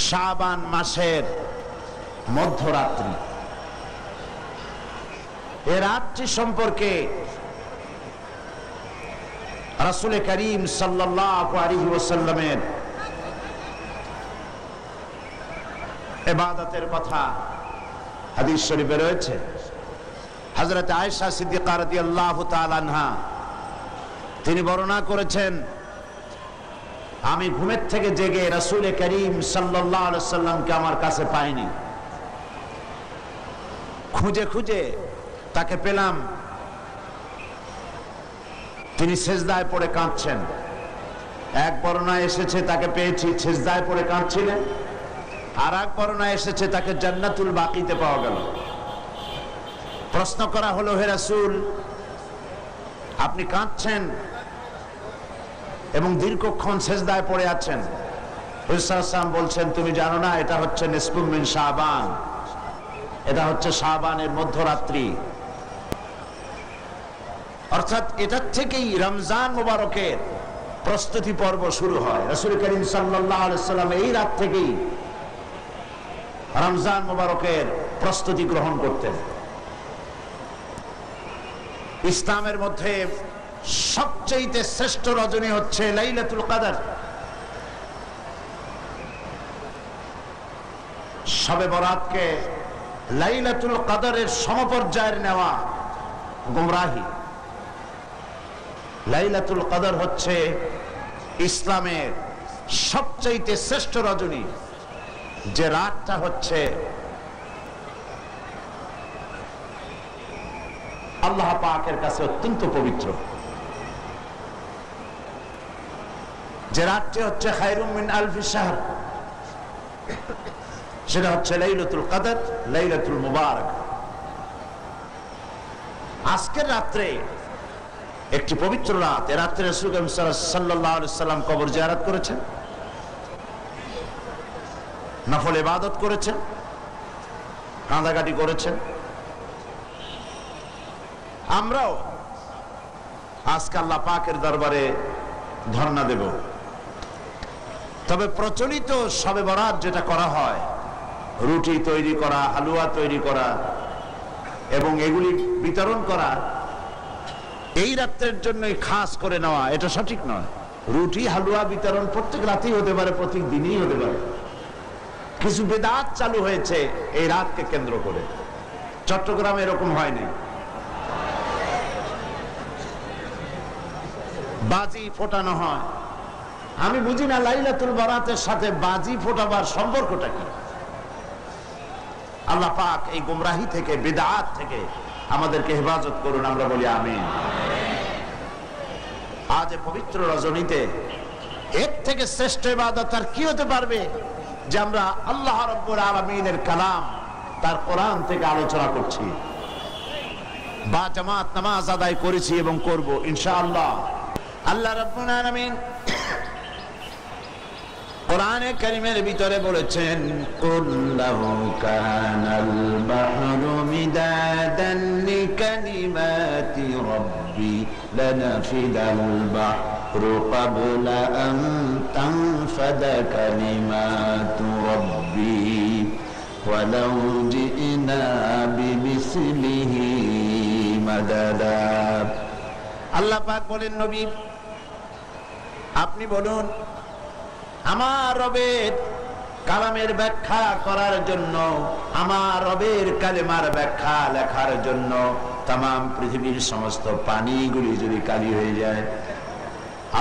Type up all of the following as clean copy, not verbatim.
শাবান মাসের মধ্যরাত্রি। এ রাত্রি সম্পর্কে রাসূল করিম সাল্লাল্লাহু আলাইহি ওয়াসাল্লামের ইবাদতের কথা হাদিস শরীফে রয়েছে। হযরত আয়েশা সিদ্দিকা রাদিয়াল্লাহু তাআলা আনহা তিনি বর্ণনা করেছেন, আমি ঘুমের থেকে জেগে রাসূল করিম সাল্লাল্লাহু আলাইহি ওয়াসাল্লামকে আমার কাছে পাইনি। খুঁজে খুঁজে তাকে পেলাম, তিনি সেজদায় পড়ে কাঁদছেন। এক বর্ণনায় এসেছে তাকে পেয়েছি সেজদায় পড়ে কাঁদছিলেন, আর এক বর্ণনায় এসেছে তাকে জান্নাতুল বাকিতে পাওয়া গেল। প্রশ্ন করা হলো, হে রাসূল, আপনি কাঁদছেন এবং দীর্ঘক্ষণ সেজদায় পড়ে আছেন। রাসূল সাল্লাল্লাহু আলাইহি ওয়াসাল্লাম বলছেন, তুমি জানো না এটা হচ্ছে নিসফুম মিন শাবান, এটা হচ্ছে শাবানের মধ্যরাত্রি। অর্থাৎ এটার থেকেই রমজান মুবারকের প্রস্তুতি পর্ব শুরু হয়। রাসূল করিম সাল্লাল্লাহু আলাইহি ওয়াসাল্লাম এই রাত থেকেই রমজান মুবারকের প্রস্তুতি গ্রহণ করতেন। ইসলামের মধ্যে সবচেয়ে শ্রেষ্ঠ রজনী হচ্ছে লাইলাতুল কদর। শবে বরাতকে লাইলাতুল কদরের সমপর্যায়ের নেওয়া গুমরাহি। লাইলাতুল কদর হচ্ছে ইসলামের সবচেয়ে শ্রেষ্ঠ রজনী, যে রাতটা হচ্ছে আল্লাহ পাকের কাছে অত্যন্ত পবিত্র, যে রাতটি হচ্ছে খায়রুম মিন আলফি শাহর, সেটা হচ্ছে লাইলাতুল কদর, লাইলাতুল মুবারক। আজকের রাত্রে একটি পবিত্র রাত। এ রাত্রে রাসূল সাল্লাল্লাহু আলাইহি ওয়াসাল্লাম কবর জিয়ারত করেছেন, নফল ইবাদত করেছেন, কাঁদাকাটি করেছেন। আমরাও আজকে আল্লাহ পাকের দরবারে ধর্ণা দেব। তবে প্রচলিত শবে বরাত যেটা করা হয়, রুটি তৈরি করা, হালুয়া তৈরি করা এবং এগুলি বিতরণ করা, এই রাত্রের জন্যই খাস করে নেওয়া, এটা সঠিক নয়। রুটি হালুয়া বিতরণ প্রত্যেক রাতেই হতে পারে, প্রত্যেক দিনই হতে পারে। কিছু বেদাত চালু হয়েছে এই রাতকে কেন্দ্র করে। চট্টগ্রামে এরকম হয়নি। বাজি ফোটানো হয়। আমি বুঝি না লাইলাতুল বরাতের সাথে বাজি ফোটাবার সম্পর্কটা কি। আল্লাহ পাক এই গুমরাহি থেকে, বিদআত থেকে আমাদেরকে হেফাজত করুন, আমরা বলি আমিন। আজ পবিত্র রজনীতে এর থেকে শ্রেষ্ঠ ইবাদত আর কি হতে পারবে, যে আমরা আল্লাহ রাব্বুল আলামিনের কালাম, তার কোরআন থেকে আলোচনা করছি, বা জামাত নামাজ আদায় করেছি এবং করব ইনশাআল্লাহ। আল্লাহ রাব্বুল আলামিন কোরআনে কারীমের ভিতরে বলেছেন, কুল্লাহু কানাল বাহরু মিদাদান লিকালিমাতি রাব্বি লানাফিদাল বাহরু ক্বাবলা আন তানফাদা কালিমাতু রাব্বি ওয়ালাউ জিনা বিমিসলিহি মাদাদা। আল্লাহ পাক বলেন, নবী আপনি বলুন, আমার রবের কালামের ব্যাখ্যা করার জন্য, আমার রবের কালেমার ব্যাখ্যা লেখার জন্য তামাম পৃথিবীর সমস্ত পানিগুলি যদি কালি হয়ে যায়,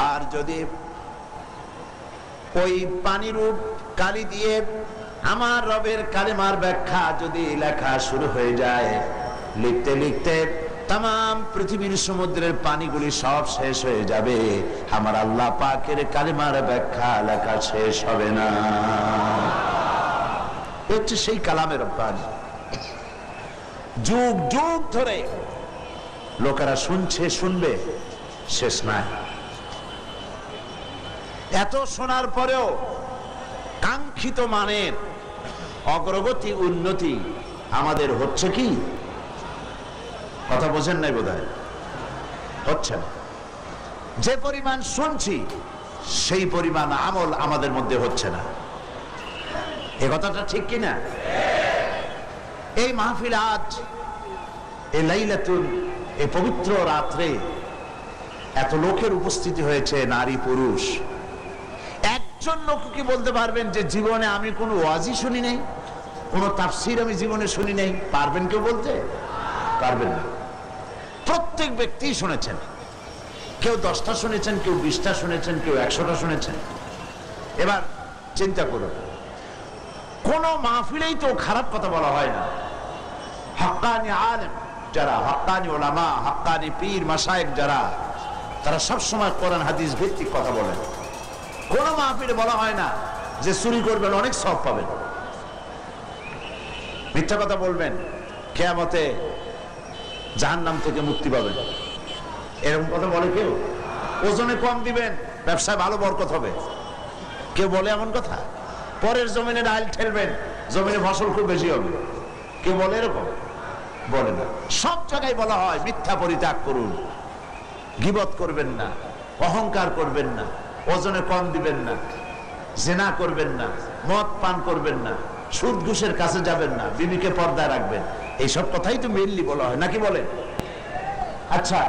আর যদি ওই পানিরূপ কালি দিয়ে আমার রবের কালেমার ব্যাখ্যা যদি লেখা শুরু হয়ে যায়, লিখতে লিখতে তামাম পৃথিবীর সমুদ্রের পানিগুলি সব শেষ হয়ে যাবে, আমার আল্লাহ পাকের কালিমার ব্যাখ্যা লেখা শেষ হবে না। হচ্ছে সেই কালামের পানি। যুগ যুগ ধরে লোকেরা শুনছে, শুনবে, শেষ নাই। এত শোনার পরেও কাঙ্ক্ষিত মানের অগ্রগতি, উন্নতি আমাদের হচ্ছে কি? কথা বোঝেন নাই বোধহয়, হচ্ছে না। যে পরিমাণ শুনছি সেই পরিমাণ আমল আমাদের মধ্যে হচ্ছে না। এই কথাটা ঠিক কিনা? এই মাহফিল আজ, এই লাইলাতুল, এই পবিত্র রাত্রে এত লোকের উপস্থিতি হয়েছে, নারী পুরুষ। একজন লোক কি বলতে পারবেন যে জীবনে আমি কোনো ওয়াজই শুনি নাই, কোনো তাফসীর আমি জীবনে শুনি নাই? পারবেন কেউ বলতে? পারবেন না। প্রত্যেক ব্যক্তি শুনেছেন। কেউ 10টা শুনেছেন, কেউ 20টা শুনেছেন, কেউ 100টা শুনেছেন। এবার চিন্তা করুন, কোন মাহফিলেই তো খারাপ কথা বলা হয় না। হাক্কানি আলেম যারা, হাক্কানি ওলামা, হাক্কানি পীর মাশায়েখ যারা, তারা সবসময় কোরআন হাদিস ভিত্তিক কথা বলেন। কোন মাহফিলে বলা হয় না যে চুরি করবেন অনেক সওয়াব পাবেন, মিথ্যা কথা বলবেন কিয়ামতে জাহান্নাম থেকে মুক্তি পাবেন, এরকম কথা বলে কেউ? ওজনে কম দিবেন, ব্যবসায় ভালো বরকত হবে, কেউ বলে এমন কথা? পরের জমিনে ডাল ঠেলবেন, জমিনে ফসল খুব বেশি হবে, কেউ বলে এরকম? বলে না। সব জায়গায় বলা হয় মিথ্যা পরিত্যাগ করুন, গীবত করবেন না, অহংকার করবেন না, ওজনে কম দিবেন না, জিনা করবেন না, মদ পান করবেন না, সুদ ঘুষের কাছে যাবেন না, বিবিকে পর্দায় রাখবেন। এইসব কথাই তো মেইনলি বলা হয়, নাকি বলে? আচ্ছা,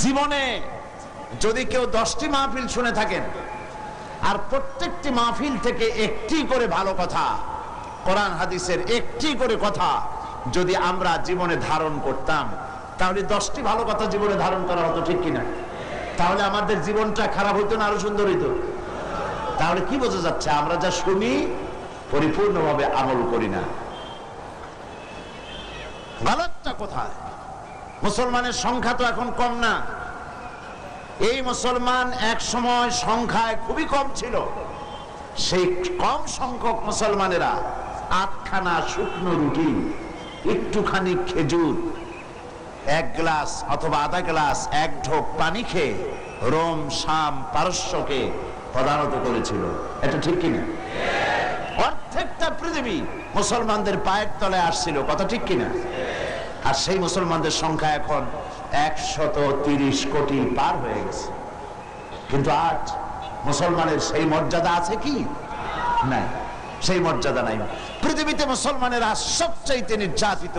জীবনে যদি কেউ 10টি মাহফিল শুনে থাকেন আর প্রত্যেকটি মাহফিল থেকে একটি করে ভালো কথা, কোরআন হাদিসের একটি করে কথা যদি আমরা জীবনে ধারণ করতাম, তাহলে 10টি ভালো কথা জীবনে ধারণ করা হতো, ঠিক কিনা? তাহলে আমাদের জীবনটা খারাপ হইতো না আরো সুন্দর হইতো? তাহলে কি বোঝা যাচ্ছে? আমরা যা শুনি পরিপূর্ণভাবে আমল করি না। গলতটা কোথায়? মুসলমানের সংখ্যা তো এখন কম না। এই মুসলমান এক সময় সংখ্যায় খুবই কম ছিল। সেই কম সংখ্যক মুসলমানেরা 8খানা শুকনো রুটি, একটুখানি খেজুর, 1 গ্লাস অথবা আধা গ্লাস, 1 ঢোক পানি খেয়ে রোম, শাম, পারস্যকে প্রধানত করেছিল। এটা ঠিক কিনা? অর্ধেকটা পৃথিবী মুসলমানদের পায়ের তলে আসছিল, কথা ঠিক কিনা? আর সেই মুসলমানদের সংখ্যা এখন 130 কোটি পার হয়ে গেছে। কিন্তু আজ মুসলমানের সেই মর্যাদা আছে কি? নাই, সেই মর্যাদা নাই। পৃথিবীতে মুসলমানেরা সবচাইতে নির্যাতিত,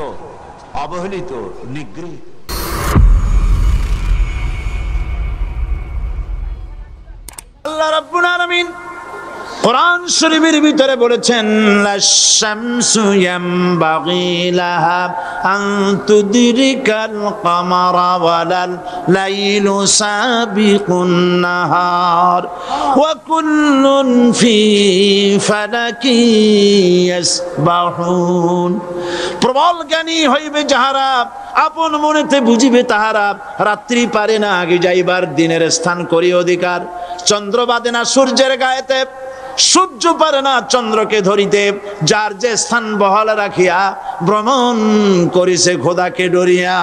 অবহেলিত, নিগৃহীত। আল্লাহ রাব্বুল আলামিন কোরআন শরীফের ভিতরে বলেছেন, লাশ-শামসু ইয়ামবাগি লাহা আন তুদরিকাল কামারা ওয়ালাল লাইলু সাবিকুন নাহার ওয়া কুল্লুন ফি ফালাকি ইয়াসবাহুন। প্রবল জ্ঞানী হইবে যাহারা, আপন মনেতে বুঝিবে তাহারা, রাত্রি পারে না আগে যাইবার, দিনের স্থান করি অধিকার। চন্দ্র বাদে না সূর্যের গায়েতে, সূর্য পারে না চন্দ্রকে ধরিতে, যার যে স্থান বহাল রাখিয়া ভ্রমণ করিছে খোদাকে ডরিয়া।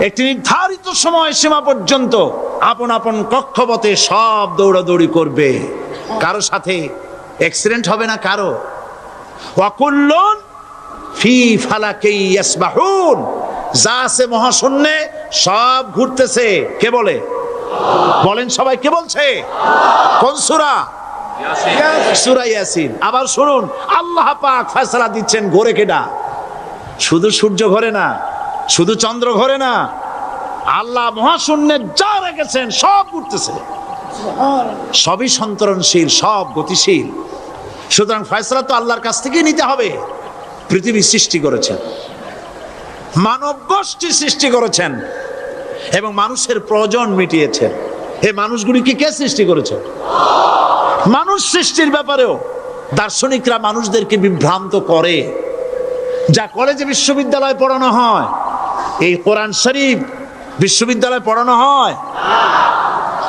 একটি নির্ধারিত সময় সীমা পর্যন্ত আপন আপন কক্ষপথে সব দৌড়াদৌড়ি করবে, কারো সাথে অ্যাক্সিডেন্ট হবে না কারো। ওয়াকুল্লুন ফি ফালাকি ইয়াসবাহুন, যা আছে মহাশূন্যে সব ঘুরতেছে। কে বলে? বলেন সবাই, কে বলছে? কোন সূরা? সূরা ইয়াসিন। আবার শুনুন, আল্লাহ পাক ফয়সালা দিচ্ছেন, ঘোরে কেডা? শুধু সূর্য ঘোরে না, শুধু চন্দ্র ঘোরে না, আল্লাহ মহাশূন্যে যা রেখেছেন সব ঘুরতেছে, সবই সন্তরণশীল, সব গতিশীল। সুতরাং ফয়সালা তো আল্লাহর কাছ থেকেই নিতে হবে। পৃথিবী সৃষ্টি করেছেন, মানব গোষ্ঠী সৃষ্টি করেছেন এবং মানুষের প্রয়োজন মিটিয়েছেন। এই মানুষগুলিকে কে সৃষ্টি করেছে? মানুষ সৃষ্টির ব্যাপারেও দার্শনিকরা মানুষদেরকে বিভ্রান্ত করে। যা কলেজে বিশ্ববিদ্যালয়ে পড়ানো হয়, এই কোরআন শরীফ বিশ্ববিদ্যালয়ে পড়ানো হয়?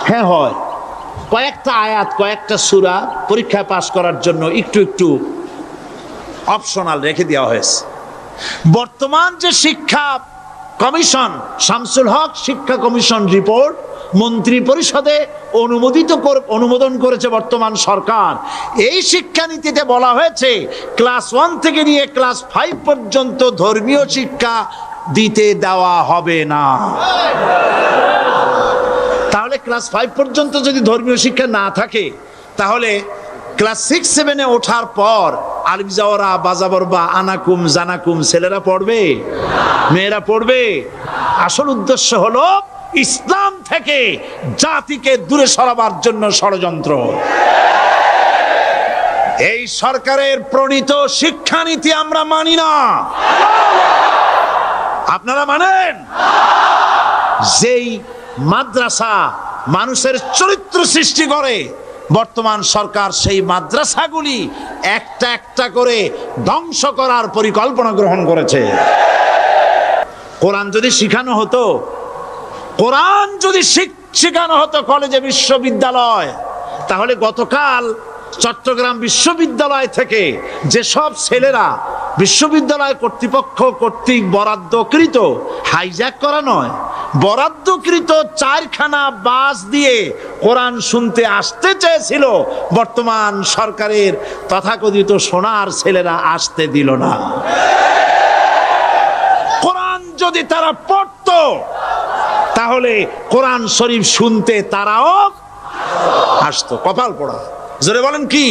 হ্যাঁ হয়। কয়েকটা আয়াত, কয়েকটা সূরা পরীক্ষায় পাশ করার জন্য একটু একটু অপশনাল রেখে দেওয়া হয়েছে। বর্তমান যে শিক্ষা কমিশন, শামসুল হক শিক্ষা কমিশন রিপোর্ট মন্ত্রী পরিষদে অনুমোদন করেছে বর্তমান সরকার। এই শিক্ষানীতিতে বলা হয়েছে ক্লাস 1 থেকে নিয়ে ক্লাস 5 পর্যন্ত ধর্মীয় শিক্ষা দিতে দেওয়া হবে না। তাহলে ক্লাস 5 পর্যন্ত যদি ধর্মীয় শিক্ষা না থাকে, তাহলে ক্লাস 6-7-এ ওঠার পর আলিফ জাওরা বাজাবর বা আনাকুম জানাকুম ছেলেরা পড়বে, মেয়েরা পড়বে? আসল উদ্দেশ্য হলো ইসলাম থেকে জাতিকে দূরে সরাবার জন্য ষড়যন্ত্র। এই সরকারের প্রণীত শিক্ষানীতি আমরা মানি না। আপনারা মানেন? যেই মাদ্রাসা মানুষের চরিত্র সৃষ্টি করে, বর্তমান সরকার সেই মাদ্রাসাগুলি একটা একটা করে ধ্বংস করার পরিকল্পনা গ্রহণ করেছে। কোরআন যদি শিখানো হতো, কোরআন যদি শিখানো হতো কলেজে বিশ্ববিদ্যালয়, তাহলে গতকাল চট্টগ্রাম বিশ্ববিদ্যালয় থেকে যেসব ছেলেরা বিশ্ববিদ্যালয় কর্তৃপক্ষ কর্তৃক বরাদ্দকৃত, হাইজ্যাক করা নয়, বরাদ্দকৃত 4খানা বাস দিয়ে কোরআন শুনতে আসতে চেয়েছিল, বর্তমান সরকারের তথাকথিত সোনার ছেলেরা আসতে দিল না। কোরআন যদি তারা পড়তো, তাহলে কোরআন শরীফ শুনতে তারাও আসতো। কপাল পোড়া। জোরে বলেন কি?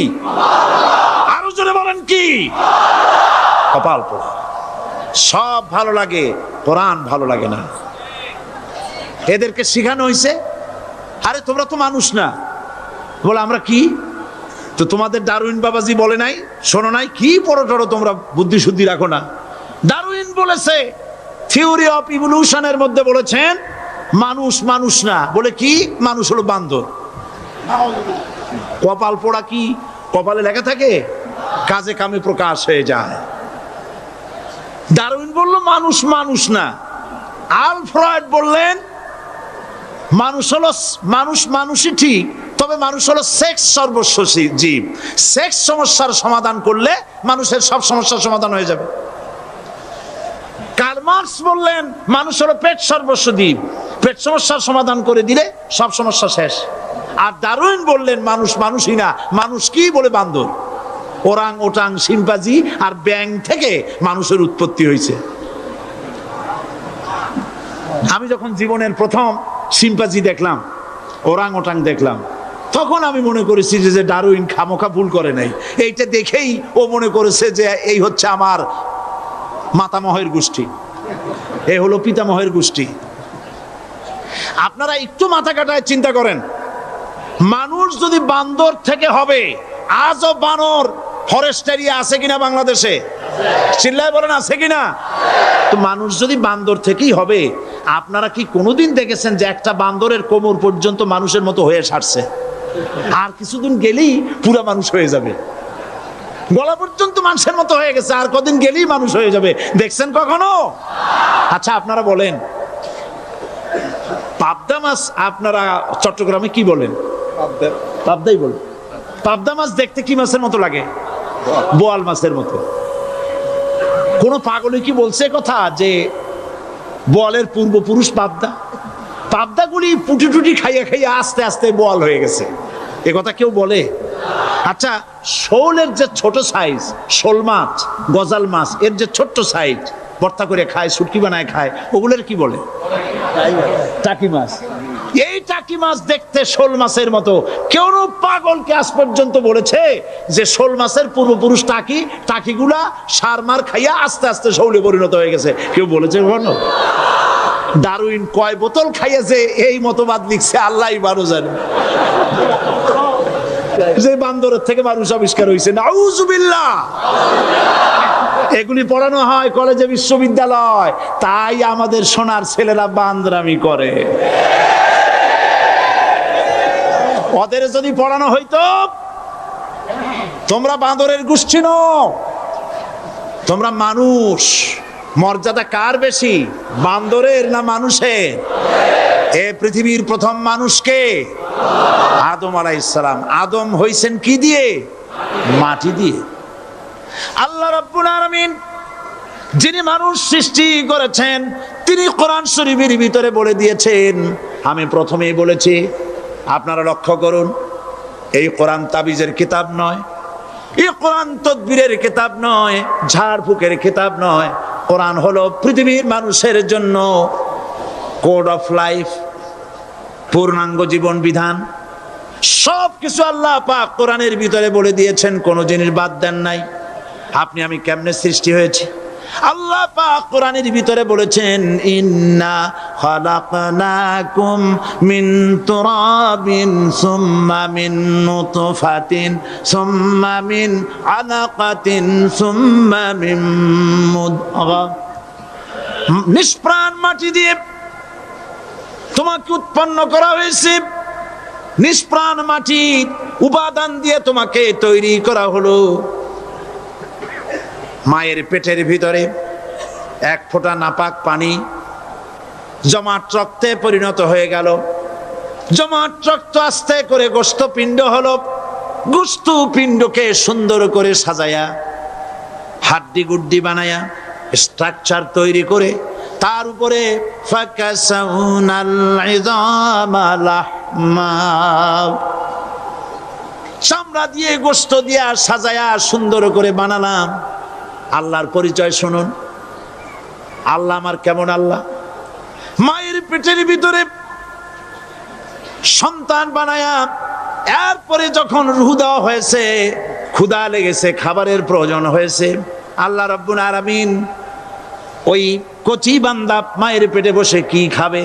আরো জোরে বলেন কি? কপাল পোড়া। সব ভালো লাগে, কোরআন ভালো লাগে না। এদেরকে শিখানো হয়েছে, আরে তোমরা তো মানুষ না। বলে আমরা কি? তো তোমাদের ডারউইন বাবাজি বলে নাই, শোনো নাই? কি পড়ো টড়ো তোমরা, বুদ্ধি শুদ্ধি রাখো না। ডারউইন বলেছে, থিওরি অফ ইভলিউশনের মধ্যে বলেছেন মানুষ মানুষ না। বলে কি? মানুষ হলো বান্দর। কপাল পোড়া। কি কপালে লেখা থাকে? কাজে কামে প্রকাশ হয়ে যায়। ডারউইন বলল মানুষ মানুষ না। আলফ্রেড বললেন মানুষ হলো মানুষই ঠিক, তবে মানুষ হলো সেক্স সর্বস্ব জীব। সেক্স সমস্যার সমাধান করলে মানুষের সব সমস্যার সমাধান হয়ে যাবে। কার্ল মার্কস বললেন মানুষ হলো পেট সর্বস্ব জীব, পেট সমস্যার সমাধান করে দিলে সব সমস্যা শেষ। আর ডারউইন বললেন মানুষ মানুষই না, মানুষ কি? বলে বান্দর। ওরাং ওটাং শিম্পাজি আর ব্যাং থেকে মানুষের উৎপত্তি হয়েছে। আমি যখন জীবনের প্রথম শিম্পাজি দেখলাম, ওরাং ওটাং দেখলাম, তখন আমি মনে করেছি যে ডারউইন খামোখা ভুল করে নাই। এইটা দেখেই ও মনে করেছে যে এই হচ্ছে আমার মাতামহের গোষ্ঠী, এ হলো পিতামহের গোষ্ঠী। আপনারা একটু মাথা কাটায় চিন্তা করেন, মানুষ যদি বান্দর থেকে হবে, আজও বানর ফরেস্ট এরিয়া আছে কিনা বাংলাদেশে? চিল্লায় বলেন আছে কিনা? তো মানুষ যদি বান্দর থেকেই হবে, আপনারা কি কোনোদিন দেখেছেন যে একটা বান্দরের কোমর পর্যন্ত মানুষের মতো হয়ে সারছে? আর কিছুদিন গেলেই পুরা মানুষ হয়ে যাবে। গলা পর্যন্ত মানুষের মতো হয়ে গেছে, আর কদিন গেলেই মানুষ হয়ে যাবে। দেখছেন কখনো? আচ্ছা আপনারা বলেন, পাবদা মাছ আপনারা চট্টগ্রামে কি বলেন? পাবদাই বলেন। পাবদা মাছ দেখতে কি মাছের মতো লাগে? বোয়াল মাছের মতো। কোন পাগলে কি বলছে কথা যে বোয়ালের পূর্বপুরুষ পাবদা? পাবদাগুলি পুটি টুটি খাইয়া খাইয়া আস্তে আস্তে বোয়াল হয়ে গেছে, এ কথা কেউ বলে? আচ্ছা, শোলের যে ছোট সাইজ, শোল মাছ, গজাল মাছ, এর যে ছোট্ট সাইজ ভর্তা করে খায়, শুটকি বানায় খায়, ওগুলোর কি বলে? টাকি মাছ। এই টাকি মাছ দেখতে শোল মাছের মতো। কেউ পাগলকে আজ পর্যন্ত বলেছে যে শোল মাছের পূর্বপুরুষ টাকি, টাকিগুলা সার মার খাইয়া আস্তে আস্তে শৌলে পরিণত হয়ে গেছে? কেউ বলেছে কখনো? ডারউইন কয় বোতল খাইয়েছে এই মতবাদ লিখছে আল্লাহই ভালো জানে। যে বান্দরের থেকে মানুষ আবিষ্কার হয়েছে, নাউজুবিল্লাহ। এগুলি পড়ানো হয় কলেজে বিশ্ববিদ্যালয়, তাই আমাদের সোনার ছেলেরা বান্দরামি করে। ওদের যদি পড়ানো হইতো তোমরা বান্দরের গোষ্ঠী নও, তোমরা মানুষ। মর্যাদা কার বেশি, বান্দরের না মানুষের? এ পৃথিবীর প্রথম মানুষকে আদম আলাইহিস সালাম। আদম হইছেন কি দিয়ে? মাটি দিয়ে। আল্লাহ রাব্বুল আলামিন যিনি মানুষ সৃষ্টি করেছেন, তিনি কোরআন শরীফের ভিতরে বলে দিয়েছেন, আমি প্রথমেই বলেছি, আপনারা লক্ষ্য করুন, এই কোরআন তাবিজের কিতাব নয়, এই কোরআন তদবিরের কিতাব নয়, ঝাড়ফুঁকের কিতাব নয়। কোরআন হলো পৃথিবীর মানুষের জন্য কোড অফ লাইফ, পূর্ণাঙ্গ জীবন বিধান। সবকিছু আল্লাহ পাক কোরআনের ভিতরে বলে দিয়েছেন, কোনো জিনিস বাদ দেন নাই। আপনি আমি কেমনে সৃষ্টি হয়েছি আল্লাহ পাক কোরআনের ভিতরে বলেছেন, ইন্না খালাকনাকুম মিন তুরাবিন সুম্মা মিন নুতফাতিন সুম্মা মিন আলাকাতিন সুম্মা মিন মুদগা। নিষ্প্রাণ মাটি দিয়ে তোমাকে উৎপন্ন করা হয়েছে, নিষ্প্রাণ মাটি উপাদান দিয়ে তোমাকে তৈরি করা হলো। মায়ের পেটের ভিতরে এক ফোঁটা নাপাক পানি জমাট রক্তে পরিণত হয়ে গেল, জমাট রক্ত আস্তে করে গোস্ত পিণ্ড হলো, গোস্ত পিণ্ডকে সুন্দর করে সাজায়া হাড্ডি গুড্ডি বানায়া স্ট্রাকচার তৈরি করে তার উপরে ফাকাসাউনাল ইযামা লাহমা, চামড়া দিয়ে গোস্ত দিয়া সাজায়া সুন্দর করে বানালাম। আল্লাহর পরিচয় শুনুন, আল্লাহ আমার কেমন আল্লাহ। মায়ের পেটের ভিতরে সন্তান বানায়া এরপরে যখন রূহ দেওয়া হয়েছে, ক্ষুধা লেগেছে, খাবারের প্রয়োজন হয়েছে, আল্লাহ রাব্বুল আলামিন ওই কচি বান্দা মায়ের পেটে বসে কি খাবে,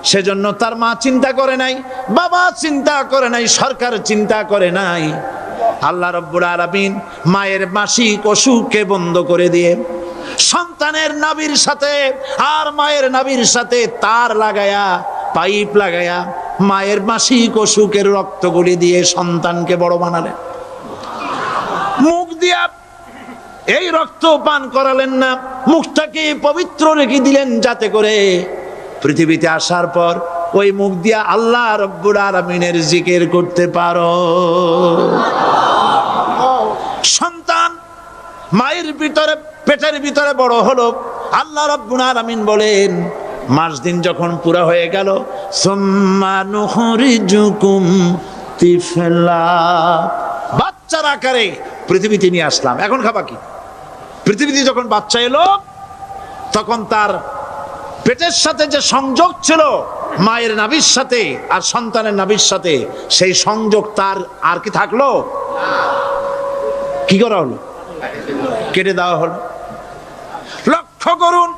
সেজন্য তার মা চিন্তা করে নাই, বাবা চিন্তা করে নাই, সরকার চিন্তা করে নাই। আল্লাহ রাব্বুল আলামিন মায়ের মাসিক অসুখকে বন্ধ করে দিয়ে সন্তানের নাভির সাথে আর মায়ের নাভির সাথে তার লাগায়া, পাইপ লাগায়া মায়ের মাসিক অসুখের রক্তগুলি দিয়ে সন্তানকে বড় বানালেন। মুখ দিয়া এই রক্ত পান করালেন না, মুখটাকে পবিত্র রেখে দিলেন যাতে করে পৃথিবীতে আসার পর ওই মুখ দিয়া আল্লাহ রাব্বুল আলামিনের জিকির করতে পারো। সন্তান মায়ের ভিতরে পেটের ভিতরে বড় হলো, আল্লাহ রাব্বুল আলামিন বলেন মাস দিন যখন পুরা হয়ে গেল, সুম্মা নুখরিজুকুম তিফলা, বাচ্চার আকারে পৃথিবীতে নিয়ে আসলাম। এখন খাবা কি? পৃথিবীতে যখন বাচ্চা এলো তখন তার পেটের সাথে যে সংযোগ ছিল মায়ের নাভির সাথে আর সন্তানের নাভির সাথে, সেই সংযোগ তার আর কি থাকলো? কি করা হলো? কেটে দেওয়া হলো। লক্ষ্য করুন,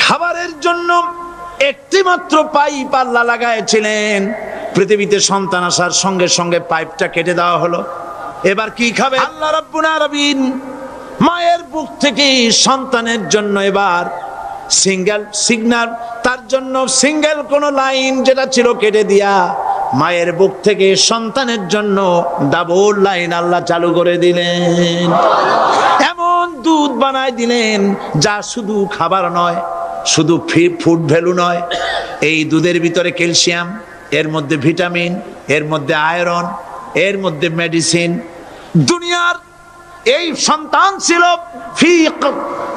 খাবারের জন্য একটি মাত্র পাইপ আল্লাহ লাগাইছিলেন, পৃথিবীতে সন্তান আসার সঙ্গে সঙ্গে পাইপটা কেটে দেওয়া হলো। এবার কি খাবে? আল্লাহ রাব্বুল আলামিন মায়ের বুক থেকে সন্তানের জন্য এবার সিঙ্গেল সিগন্যাল, তার জন্য সিঙ্গেল কোন লাইন যেটা ছিল কেটে দিয়া মায়ের বুক থেকে সন্তানের জন্য ডাবল লাইন আল্লাহ চালু করে দিলেন। এমন দুধ বানায় দিলেন যা শুধু খাবার নয়, শুধু ফুড ভ্যালু নয়, এই দুধের ভিতরে ক্যালসিয়াম, এর মধ্যে ভিটামিন, এর মধ্যে আয়রন, এর মধ্যে মেডিসিন। দুনিয়ার এই সন্তান ছিল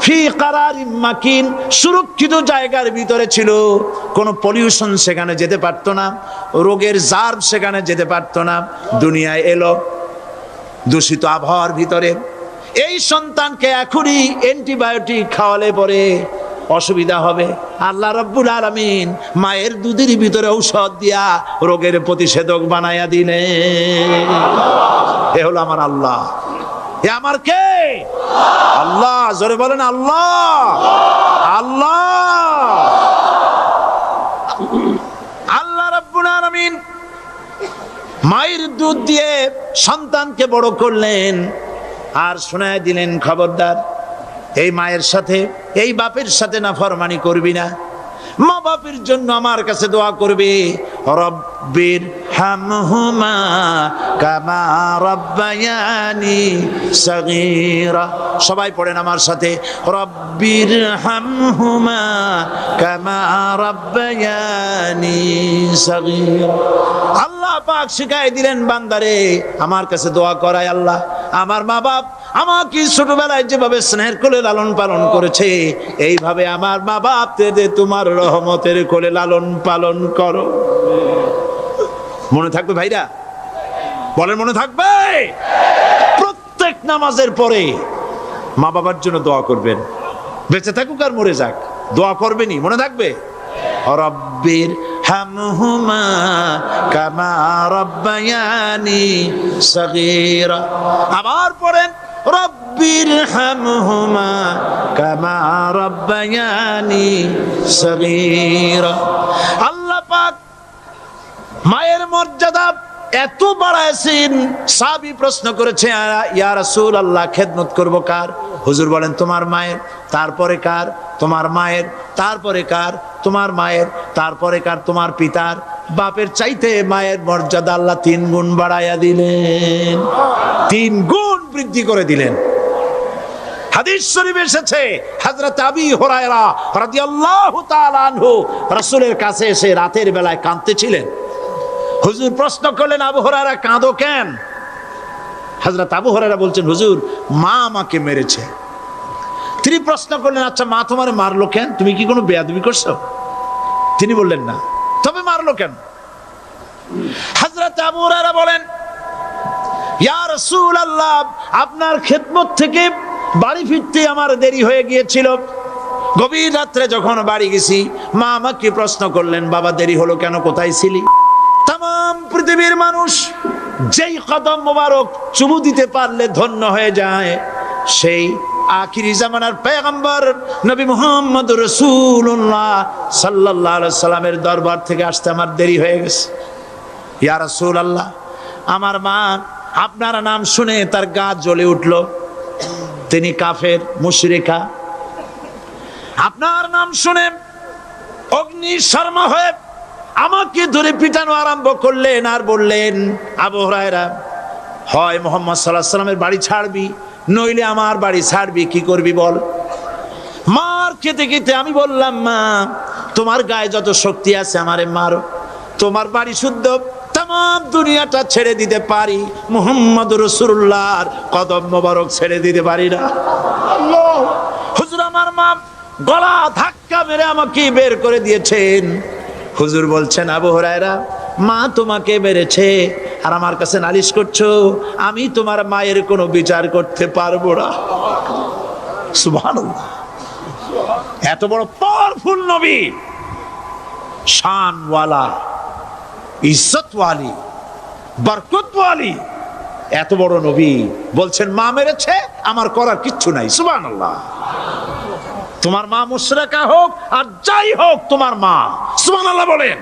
ফি কারারিম মাকিন, সুরক্ষিত জায়গার ভিতরে ছিল, কোনো পলিউশন সেখানে যেতে পারতো না, রোগের জার্ম সেখানে যেতে পারতো না। দুনিয়ায় এলো দূষিত আবহাওয়ার ভিতরে, এই সন্তানকে এখনই অ্যান্টিবায়োটিক খাওয়ালে পরে অসুবিধা হবে। আল্লাহ রাব্বুল আলামিন মায়ের দুধের ভিতরে ঔষধ দিয়া রোগের প্রতিষেধক বানায়া দিলেন। এ হলো আমার আল্লাহ। এ আমার কে? আল্লাহ। জোরে বলেন আল্লাহ। আল্লাহ আল্লাহ রাব্বুল আলামিন মায়ের দুধ দিয়ে সন্তানকে বড় করলেন আর শোনায় দিলেন, খবরদার এই মায়ের সাথে, এই বাপের সাথে নাফরমানি করবি না। মা বাপের জন্য আমার কাছে দোয়া করবে, রব্বির হামহুমা কামা রাব্বায়ানি সাগীরা। সবাই পড়েন আমার সাথে, রব্বির হামহুমা কামা রাব্বায়ানি সাগীরা। আল্লাহ পাক শিখাই দিলেন বান্দারে আমার কাছে দোয়া করায়, আল্লাহ আমার মা বাপ আমাকে ছোটবেলায় যেভাবে স্নেহের কোলে লালন পালন করেছে, এইভাবে আমার মা বাপ তোমার রহমতের কোলে লালন পালন করো। মনে থাকবে ভাইরা? বলেন মনে থাকবে? প্রত্যেক নামাজের পরে মা বাবার জন্য দোয়া করবেন, বেঁচে থাকুক আর মরে যাক, দোয়া করবেনই। মনে থাকবে? রব্বির হামহুমা কামা রাব্বায়ানি সগীরা। আবার পড়েন রব্বির হামহুমা কামা রাব্বায়ানি সগীরা। আল্লাহ পাক মায়ের মর্যাদা এত বাড়াইছেন, সাহাবী প্রশ্ন করেছে ইয়া রাসূলুল্লাহ খেদমত করব কার? হুজুর বলেন তোমার মায়ের, তারপরে কার? তোমার মায়ের, তারপরে কার? তোমার মায়ের, তারপরে কার? তোমার পিতার। বাপের চাইতে মায়ের মর্যাদা আল্লাহ 3 গুণ বাড়াইয়া দিলেন, 3 গুণ বৃদ্ধি করে দিলেন। হাদিস শরীফে এসেছে হযরত আবী হুরায়রা রাদিয়াল্লাহু তাআলা আনহু রাসূলের কাছে এসে রাতের বেলায় কাঁদতেছিলেন। হুজুর প্রশ্ন করলেন আবু হুরায়রা কাঁদো কেন? হযরত আবু হুরায়রা বলছেন হুজুর মা আমাকে মেরেছে। তিনি প্রশ্ন করলেন আচ্ছা মা তোমারে মারলো কেন? তুমি কি কোনো বেয়াদবি করছো? তিনি বললেন না। তবে মারলো কেন? হযরত আবু হুরায়রা বলেন ইয়া রাসূলুল্লাহ আপনার খেদমত থেকে বাড়ি ফিরতে আমার দেরি হয়ে গিয়েছিল। গভীর রাত্রে যখন বাড়ি গেছি মা আমাকে প্রশ্ন করলেন বাবা দেরি হলো কেন, কোথায় ছিলি? তাম পৃথিবীর মানুষ যেই কদম মোবারক চুমু দিতে পারলে ধন্য হয়ে যায়, সেই আখিরি জামানার পয়গম্বর নবী মুহাম্মদ রাসূলুল্লাহ সাল্লাল্লাহু আলাইহি সাল্লামের দরবার থেকে আসতে আমার দেরি হয়ে গেছে। ইয়া রাসূলুল্লাহ আমার মা আপনার নাম শুনে তার গা জ্বলে উঠল, তিনি কাফের মুশরিকা। আপনার নাম শুনে অগ্নি শর্মা হয়ে আমাকে ধরে পিটানো আরম্ভ করলেন আর বললেন আবু হুরায়রা হয় মুহাম্মদ সাল্লাল্লাহু আলাইহি সাল্লামের বাড়ি ছাড়বি নইলে আমার বাড়ি ছাড়বি, কি করবি বল। মার খেতে খেতে আমি বললাম মা তোমার গায়ে যত শক্তি আছে আমারে মারো, তোমার বাড়ি শুদ্ধ তাম দুনিয়াটা ছেড়ে দিতে পারি, মুহাম্মদ রাসূলুল্লাহর কদম মোবারক ছেড়ে দিতে পারি না। আল্লাহ হুজুর আমার মা গলা ধাক্কা মেরে আমাকে বের করে দিয়েছেন। হুজুর বলছেন আবু হুরায়রা মা তোমাকে মেরেছে আর আমার কাছে নালিশ করছো, আমি তোমার মায়ের কোনো বিচার করতে পারবো না। সুবহানাল্লাহ, এত বড় পাওয়ারফুল নবী, শানওয়ালা, ইজ্জতওয়ালি, বরকতওয়ালি, এত বড় নবী বলছেন মা মেরেছে আমার করার কিচ্ছু নাই। সুবহানাল্লাহ। তোমার মা মুশরিকা হোক আর যাই হোক তোমার মা। সুবহানাল্লাহ বলেন।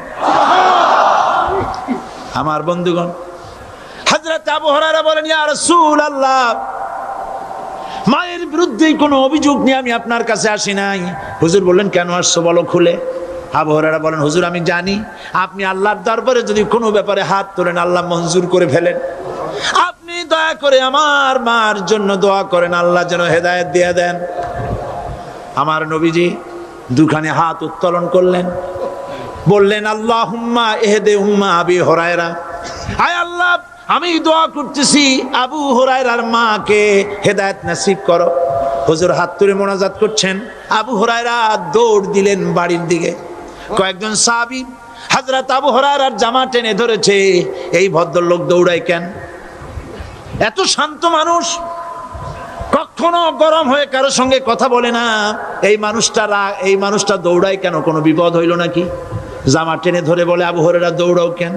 আমার বন্ধুগণ হযরত আবু হুরায়রা বলেন ইয়া রাসূলুল্লাহ মায়ের বিরুদ্ধে কোনো অভিযোগ নিয়ে আমি আপনার কাছে আসি নাই। হুজুর বললেন কেন আসছো বলো খুলে। আবু হুরায়রা বলেন হুজুর আমি জানি আপনি আল্লাহর দরবারে যদি কোনো ব্যাপারে হাত তোলেন আল্লাহ মঞ্জুর করে ফেলেন, আপনি দয়া করে আমার মার জন্য দোয়া করেন আল্লাহ যেন হেদায়েত দিয়ে দেন। আমার নবীজি দুখানে হাত উত্তোলন করলেন, বললেন আল্লাহুম্মা ইহদি উম্মা আবি হুরায়রা, আয় আল্লাহ আমি দোয়া করতেছি আবু হুরায়রার মাকে হেদায়েত নসিব করো। হুজুর হাত তুলে মোনাজাত করছেন, আবু হুরায়রা দৌড় দিলেন বাড়ির দিকে। কয়েকজন সাহাবী হযরত আবু হুরায়রার জামা টেনে ধরেছে, এই ভদ্রলোক দৌড়ায় কেন? এত শান্ত মানুষ, কখনো গরম হয়ে কারোর সঙ্গে কথা বলে না, এই মানুষটা দৌড়ায় কেন? কোনো বিপদ হইল নাকি? জামা টেনে ধরে বলে আবু হুরায়রা দৌড়াও কেন?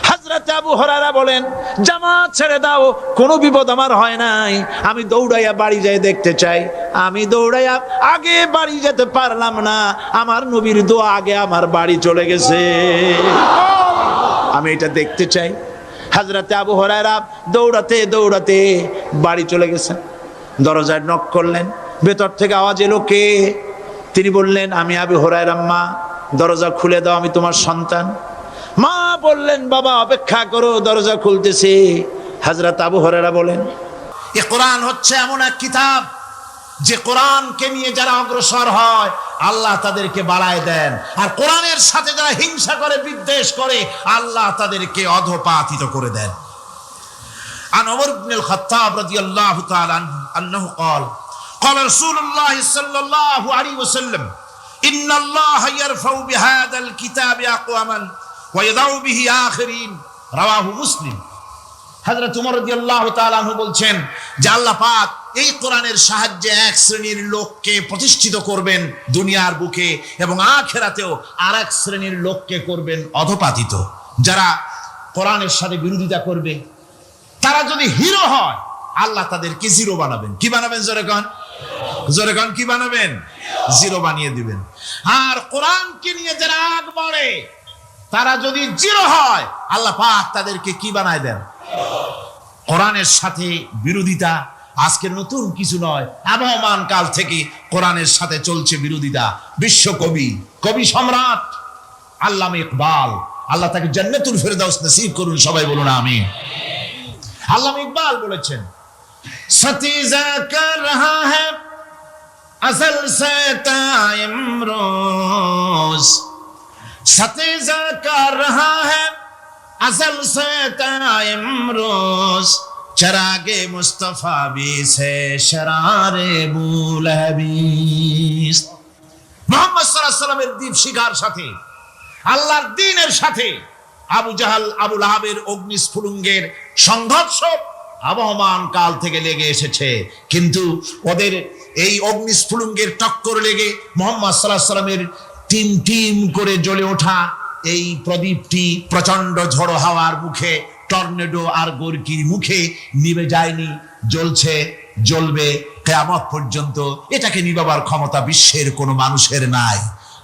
হযরত আবু হুরায়রা বলেন জামা ছেড়ে দাও, কোনো বিপদ আমার হয় নাই, আমি দৌড়াইয়া বাড়ি যাই দেখতে চাই। আমি দৌড়াইয়া আগে বাড়ি যেতে পারলাম না, আমার নবীর দোয়া আগে আমার বাড়ি চলে গেছে, আমি এটা দেখতে চাই। হযরত আবু হুরায়রা দৌড়াতে দৌড়াতে বাড়ি চলে গেছেন। দরজায় নক করলেন, ভেতর থেকে আওয়াজ এলো কে? তিনি বললেন আমি আবু হুরায়রা, মা দরজা খুলে দাও, আমি তোমার সন্তান। মা বললেন বাবা অপেক্ষা করো, দরজা খুলতেছে। হযরত আবু হুরায়রা বলেন এই কোরআন হচ্ছে এমন এক কিতাব যে কোরআনকে নিয়ে যারা অগ্রসর হয় আল্লাহ তাদেরকে বাড়ায় দেন, আর কোরআনের সাথে যারা হিংসা করে বিদ্বেষ করে আল্লাহ তাদেরকে অধঃপাতিত করে দেন। عن عمر بن الخطاب رضي الله تعالى عنه أنه قال رسول الله صلى الله عليه وسلم إن الله يرفع بهذا الكتاب أقواما ويضع به آخرين رواه مسلم। হযরত উমর রাদিয়াল্লাহু তাআলা আনহু বলছেন যে আল্লাহ পাক এই কোরআনের সাহায্যে এক শ্রেণীর লোককে প্রতিষ্ঠিত করবেন দুনিয়ার বুকে, এবং আখিরাতেও আর এক শ্রেণীর লোককে করবেন অধপাতিত। যারা কোরআনের সাথে বিরোধিতা করবে, তারা যদি হিরো হয়, আল্লাহ তাদেরকে জিরো বানাবেন। কি বানাবেন? জোরে কন, জোরে কন, কি বানাবেন? জিরো বানিয়ে দিবেন। আর কোরআনকে নিয়ে যারা আগ বাড়ে, তারা যদি জিরো হয়, আল্লাহ পাক তাদেরকে কি বানায় দেন? কোরআনের সাথে বিরোধিতা আজকের নতুন কিছু নয়, আবহমান কাল থেকে কোরআনের সাথে চলছে বিরোধিতা। বিশ্বকবি, কবি সম্রাট আল্লামা ইকবাল, আল্লাহ তাকে জান্নাতুল ফেরদাউস নসিব করুন, সবাই বলুন আমিন। আল্লামা ইকবাল বলেছেন, সতীজা কর রহা হ্যায় আসল সে তাইমরোজ, সতীজা কর রহা হ্যায় আসল সে তাইমরোজ, চরাগে মুস্তফা বি সে শরারে বুলহবিস। মুহাম্মদ সাল্লাল্লাহু আলাইহি ওয়াসাল্লামের দ্বীপ শিখার সাথে, আল্লাহর দ্বীনের সাথে আবু জাহাল, আবু লাহাবের অগ্নিস্ফুলিঙ্গের সংঘর্ষ আবহমান কাল থেকে লেগে এসেছে। কিন্তু ওদের এই অগ্নিস্ফুলিঙ্গের টক্কর লেগে মুহাম্মদ সাল্লাল্লাহু আলাইহি ওয়াসাল্লামের টিম টিম করে জ্বলে ওঠা এই প্রদীপটি প্রচন্ড ঝড়ো হাওয়ার মুখে, টর্নেডো আর গর্কির মুখে নিভে যায়নি, জ্বলছে, জ্বলবে কিয়ামত পর্যন্ত। এটাকে নিভাবার ক্ষমতা বিশ্বের কোনো মানুষের নাই।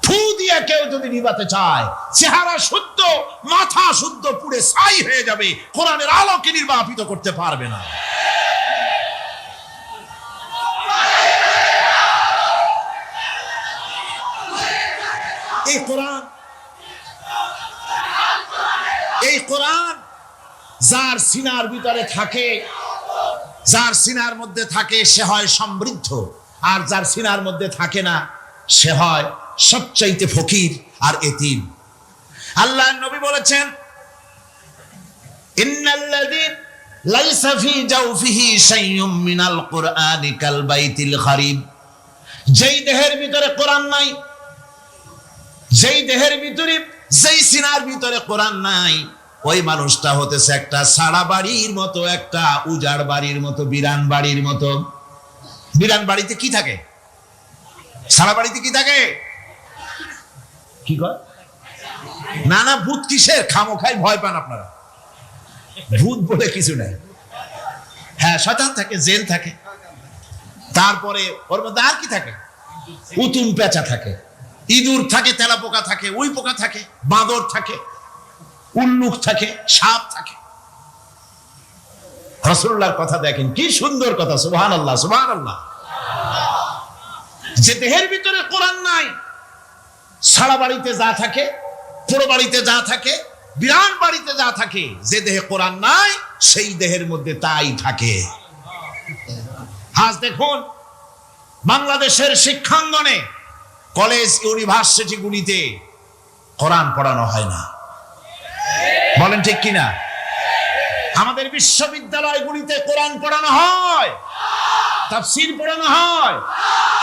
ফু দিয়ে কেউ যদি নিভাতে চায়, চেহারা শুদ্ধ, মাথা শুদ্ধ, পুড়ে ছাই হয়ে যাবে, কোরআনের আলোকে নির্বাপিত করতে পারবে না। এই কোরআন যার সিনার ভিতরে থাকে, যার সিনার মধ্যে থাকে, সে হয় সমৃদ্ধ, আর যার সিনার মধ্যে থাকে না, সে হয় সবচাইতে ফকির আর এতিম। আল্লাহর নবী বলেছেন, ইন্নাল্লাযী লাইসা ফি জাওফিহি শাইউম মিনাল কুরআনি কাল বাইতিল খারিব। যেই দেহের ভিতরে কোরআন নাই, যেই দেহের ভিতরে, যেই সিনার ভিতরে কোরআন নাই, ওই মানুষটা হতেছে একটা সারা বাড়ির মতো, একটা উজাড় বাড়ির মতো, বিরান বাড়ির মতো। বিরান বাড়িতে কি থাকে? সারা বাড়িতে কি থাকে? কি কয়? না না, ভূত কিসের? খামোখাই ভয় পান আপনারা। ভূত বলে কিছু নাই। হ্যাঁ, শয়তান থাকে, জেল থাকে, তারপরে ওর মধ্যে আর কি থাকে? উতুম পেঁচা থাকে, ইঁদুর থাকে, তেলাপোকা থাকে, উই পোকা থাকে, বাঁদর থাকে, উল্লুক থাকে, সাপ থাকে। রাসূলুল্লাহর কথা দেখেন, কি সুন্দর কথা, সুবহানাল্লাহ, সুবহানাল্লাহ। যে দেহের ভিতরে কোরআন নাই, সারা বাড়িতে যা থাকে, পুরো বাড়িতে যা থাকে, বিরান বাড়িতে যা থাকে, যে দেহে কোরআন নাই, সেই দেহের মধ্যে তাই থাকে। আজ দেখুন, বাংলাদেশের শিক্ষাঙ্গনে, কলেজ, ইউনিভার্সিটি গুলিতে কোরআন পড়ানো হয় না। বলেন ঠিক কিনা? আমাদের বিশ্ববিদ্যালয়গুলিতে কোরআন পড়ানো হয়, তাফসীর পড়ানো হয়,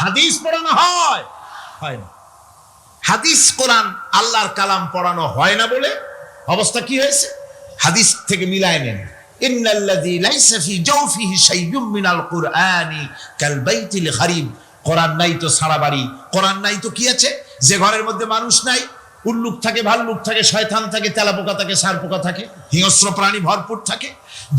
হাদিস পড়ানো হয়, হয় না। হাদিস, কোরআন, আল্লাহর কালাম পড়ানো হয় না বলে অবস্থা কি হয়েছে? হাদিস থেকে মিলায় নেন, ইন্নাল্লাযী লাইসা ফি জাওফিহি শাইউম মিনাল কুরআনি কাল বাইতিল খারিব। কোরআন নাই তো সারা বাড়ি, কোরআন নাই তো কি আছে? যে ঘরের মধ্যে মানুষ নাই, উল্লুক থাকে, ভাল্লুক থাকে, শয়তান থাকে, তেলাপোকা থাকে, সারপোকা থাকে, হিংস্র প্রাণী ভরপুর থাকে।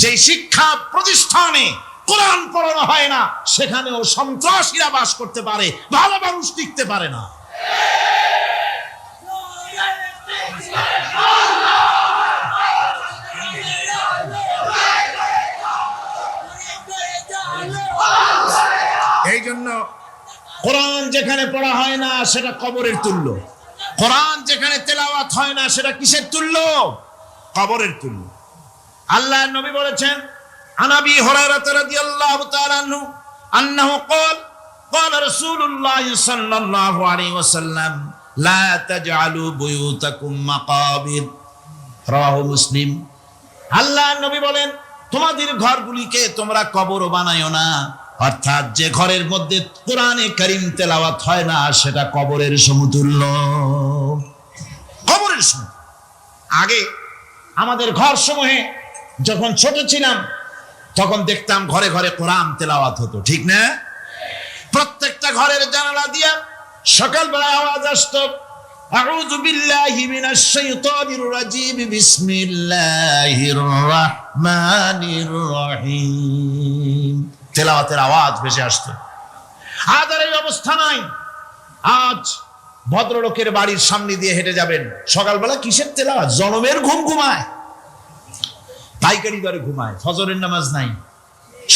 যে শিক্ষা প্রতিষ্ঠানে কোরআন পড়ানো হয় না, সেখানেও সন্ত্রাসীরা বাস করতে পারে, ভালো মানুষ টিকতে পারে না। এই জন্য কোরআন যেখানে পড়া হয় না, সেটা কবরের তুল্য। কোরআন যেখানে তেলাওয়াত হয় না, সেটা কিসের তুল্য? কবরের তুল্য। আল্লাহর নবী বলেছেন, আনাবি হুরায়রা রাদিয়াল্লাহু তাআলা আনহু আন্নাহু ক্বাল ক্বালা রাসূলুল্লাহ সাল্লাল্লাহু আলাইহি ওয়াসাল্লাম লা তাজআলু বুয়ুতাকুম মাকাবির, রাওয়াহু মুসলিম। আল্লাহর নবী বলেন, তোমাদের ঘরগুলিকে তোমরা কবর বানায়ো না। অর্থাৎ যে ঘরের মধ্যে কোরআনে কারীম তেলাওয়াত হয় না, সেটা কবরের সমতুল্য। কবরের সমতুল্য। আগে আমাদের ঘর সমূহে যখন ছোট ছিলাম, তখন দেখতাম ঘরে ঘরে কোরআন তেলাওয়াত হতো, ঠিক না? প্রত্যেকটা ঘরের জানালা দিয়া সকালবেলা আওয়াজ আসতো, আউযু বিল্লাহি মিনাশ শাইতানির রাজিম, বিসমিল্লাহির রহমানির রহিম। তেলাওয়াতের আওয়াজ ভেসে আসতো। আজ আর এই অবস্থা নাই। আজ ভদ্রলোকের বাড়ির সামনে দিয়ে হেঁটে যাবেন, সকালবেলা কিসের তেলাওয়াত? জনমের ঘুম ঘুমায়, পাইকারি দরে ঘুমায়, ফজরের নামাজ নাই।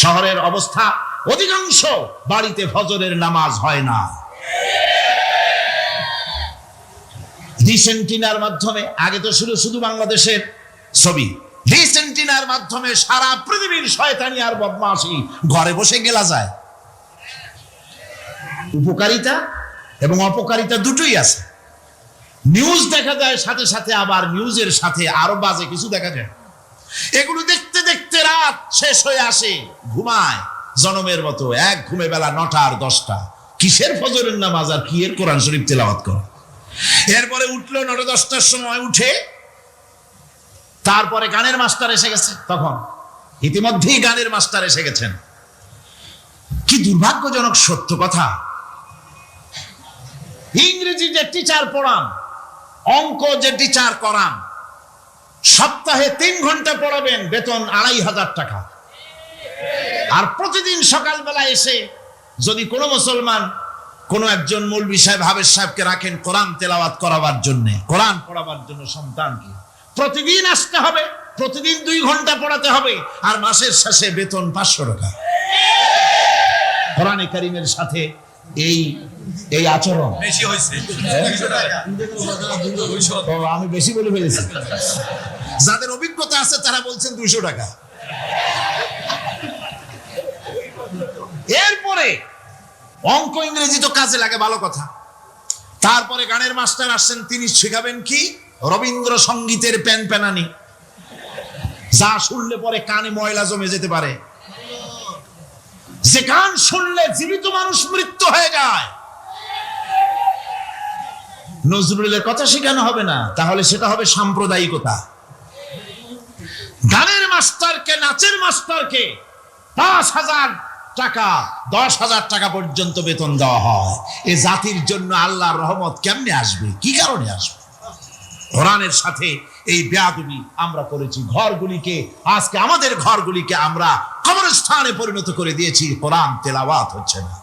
শহরের অবস্থা, অধিকাংশ বাড়িতে ফজরের নামাজ হয় না। ডিসেন্টিনার মাধ্যমে, আগে তো শুধু বাংলাদেশের ছবি, ডিসেন্টিনার মাধ্যমে সারা পৃথিবীর শয়তানি আর বদমাশি ঘরে বসে গেলা যায়। উপকারিতা এবং অপকারিতা দুটোই আছে। নিউজ দেখা যায়, সাথে সাথে আবার নিউজের সাথে আরো বাজে কিছু দেখা যায়। এগুলো দেখতে দেখতে রাত শেষ হয়ে আসে, ঘুমায় জনমের মতো, এক ঘুমে বেলা 9টা আর 10টা। কিসের ফজরের নামাজ আর কি এর কোরআন শরীফ তেলাওয়াত করা। এরপরে উঠলো 9টা 10টার সময়, উঠে তারপরে গানের মাস্টার এসে গেছে। তখন ইতিমধ্যেই গানের মাস্টার এসে গেছেন। কি দুর্ভাগ্যজনক সত্য কথা, ইংরেজি যে টিচার পড়ান, অঙ্ক যে টিচার করান, সপ্তাহে 3 ঘন্টা পড়াবেন, বেতন 2500 টাকা। আর প্রতিদিন সকালবেলা এসে যদি কোনো মুসলমান কোনো একজন মৌলভী সাহেব, হাফেজ সাহেবকে রাখেন কোরআন তেলাওয়াত করাবার জন্য, কোরআন পড়াবার জন্য সন্তানকে, প্রতিদিন আসতে হবে, প্রতিদিন 2 ঘন্টা পড়াতে হবে, আর মাসের শেষে বেতন 500 টাকা। কোরআনে কারীমের সাথে এই আচরণ বেশি হয়েছে। আমি বেশি বলে ফেলেছি। যাদের অভিজ্ঞতা আছে তারা বলছেন 200 টাকা। এরপরে অঙ্ক ইংরেজি তো কাজে লাগে, ভালো কথা। তারপরে গানের মাস্টার আসছেন, তিনি শেখাবেন কি? রবীন্দ্রসঙ্গীতের প্যানপ্যানানি, যা শুনলে পরে কানে ময়লা জমে যেতে পারে, যে গান শুনলে জীবিত মানুষ মৃত্যু হয়ে যায়। নজরুলের কথা শেখানো হবে না, তাহলে সেটা হবে সাম্প্রদায়িকতা। গানের মাস্টারকে, নাচের মাস্টারকে 5,000 টাকা, 10,000 টাকা পর্যন্ত বেতন দেওয়া হয়। এ জাতির জন্য আল্লাহর রহমত কেমনে আসবে? কি কারণে আসবে? কোরআনের সাথে এই বেয়াদবি আমরা করেছি। ঘরগুলিকে, আজকে আমাদের ঘরগুলিকে আমরা কবরস্থানে পরিণত করে দিয়েছি। কোরআন তেলাওয়াত হচ্ছে না।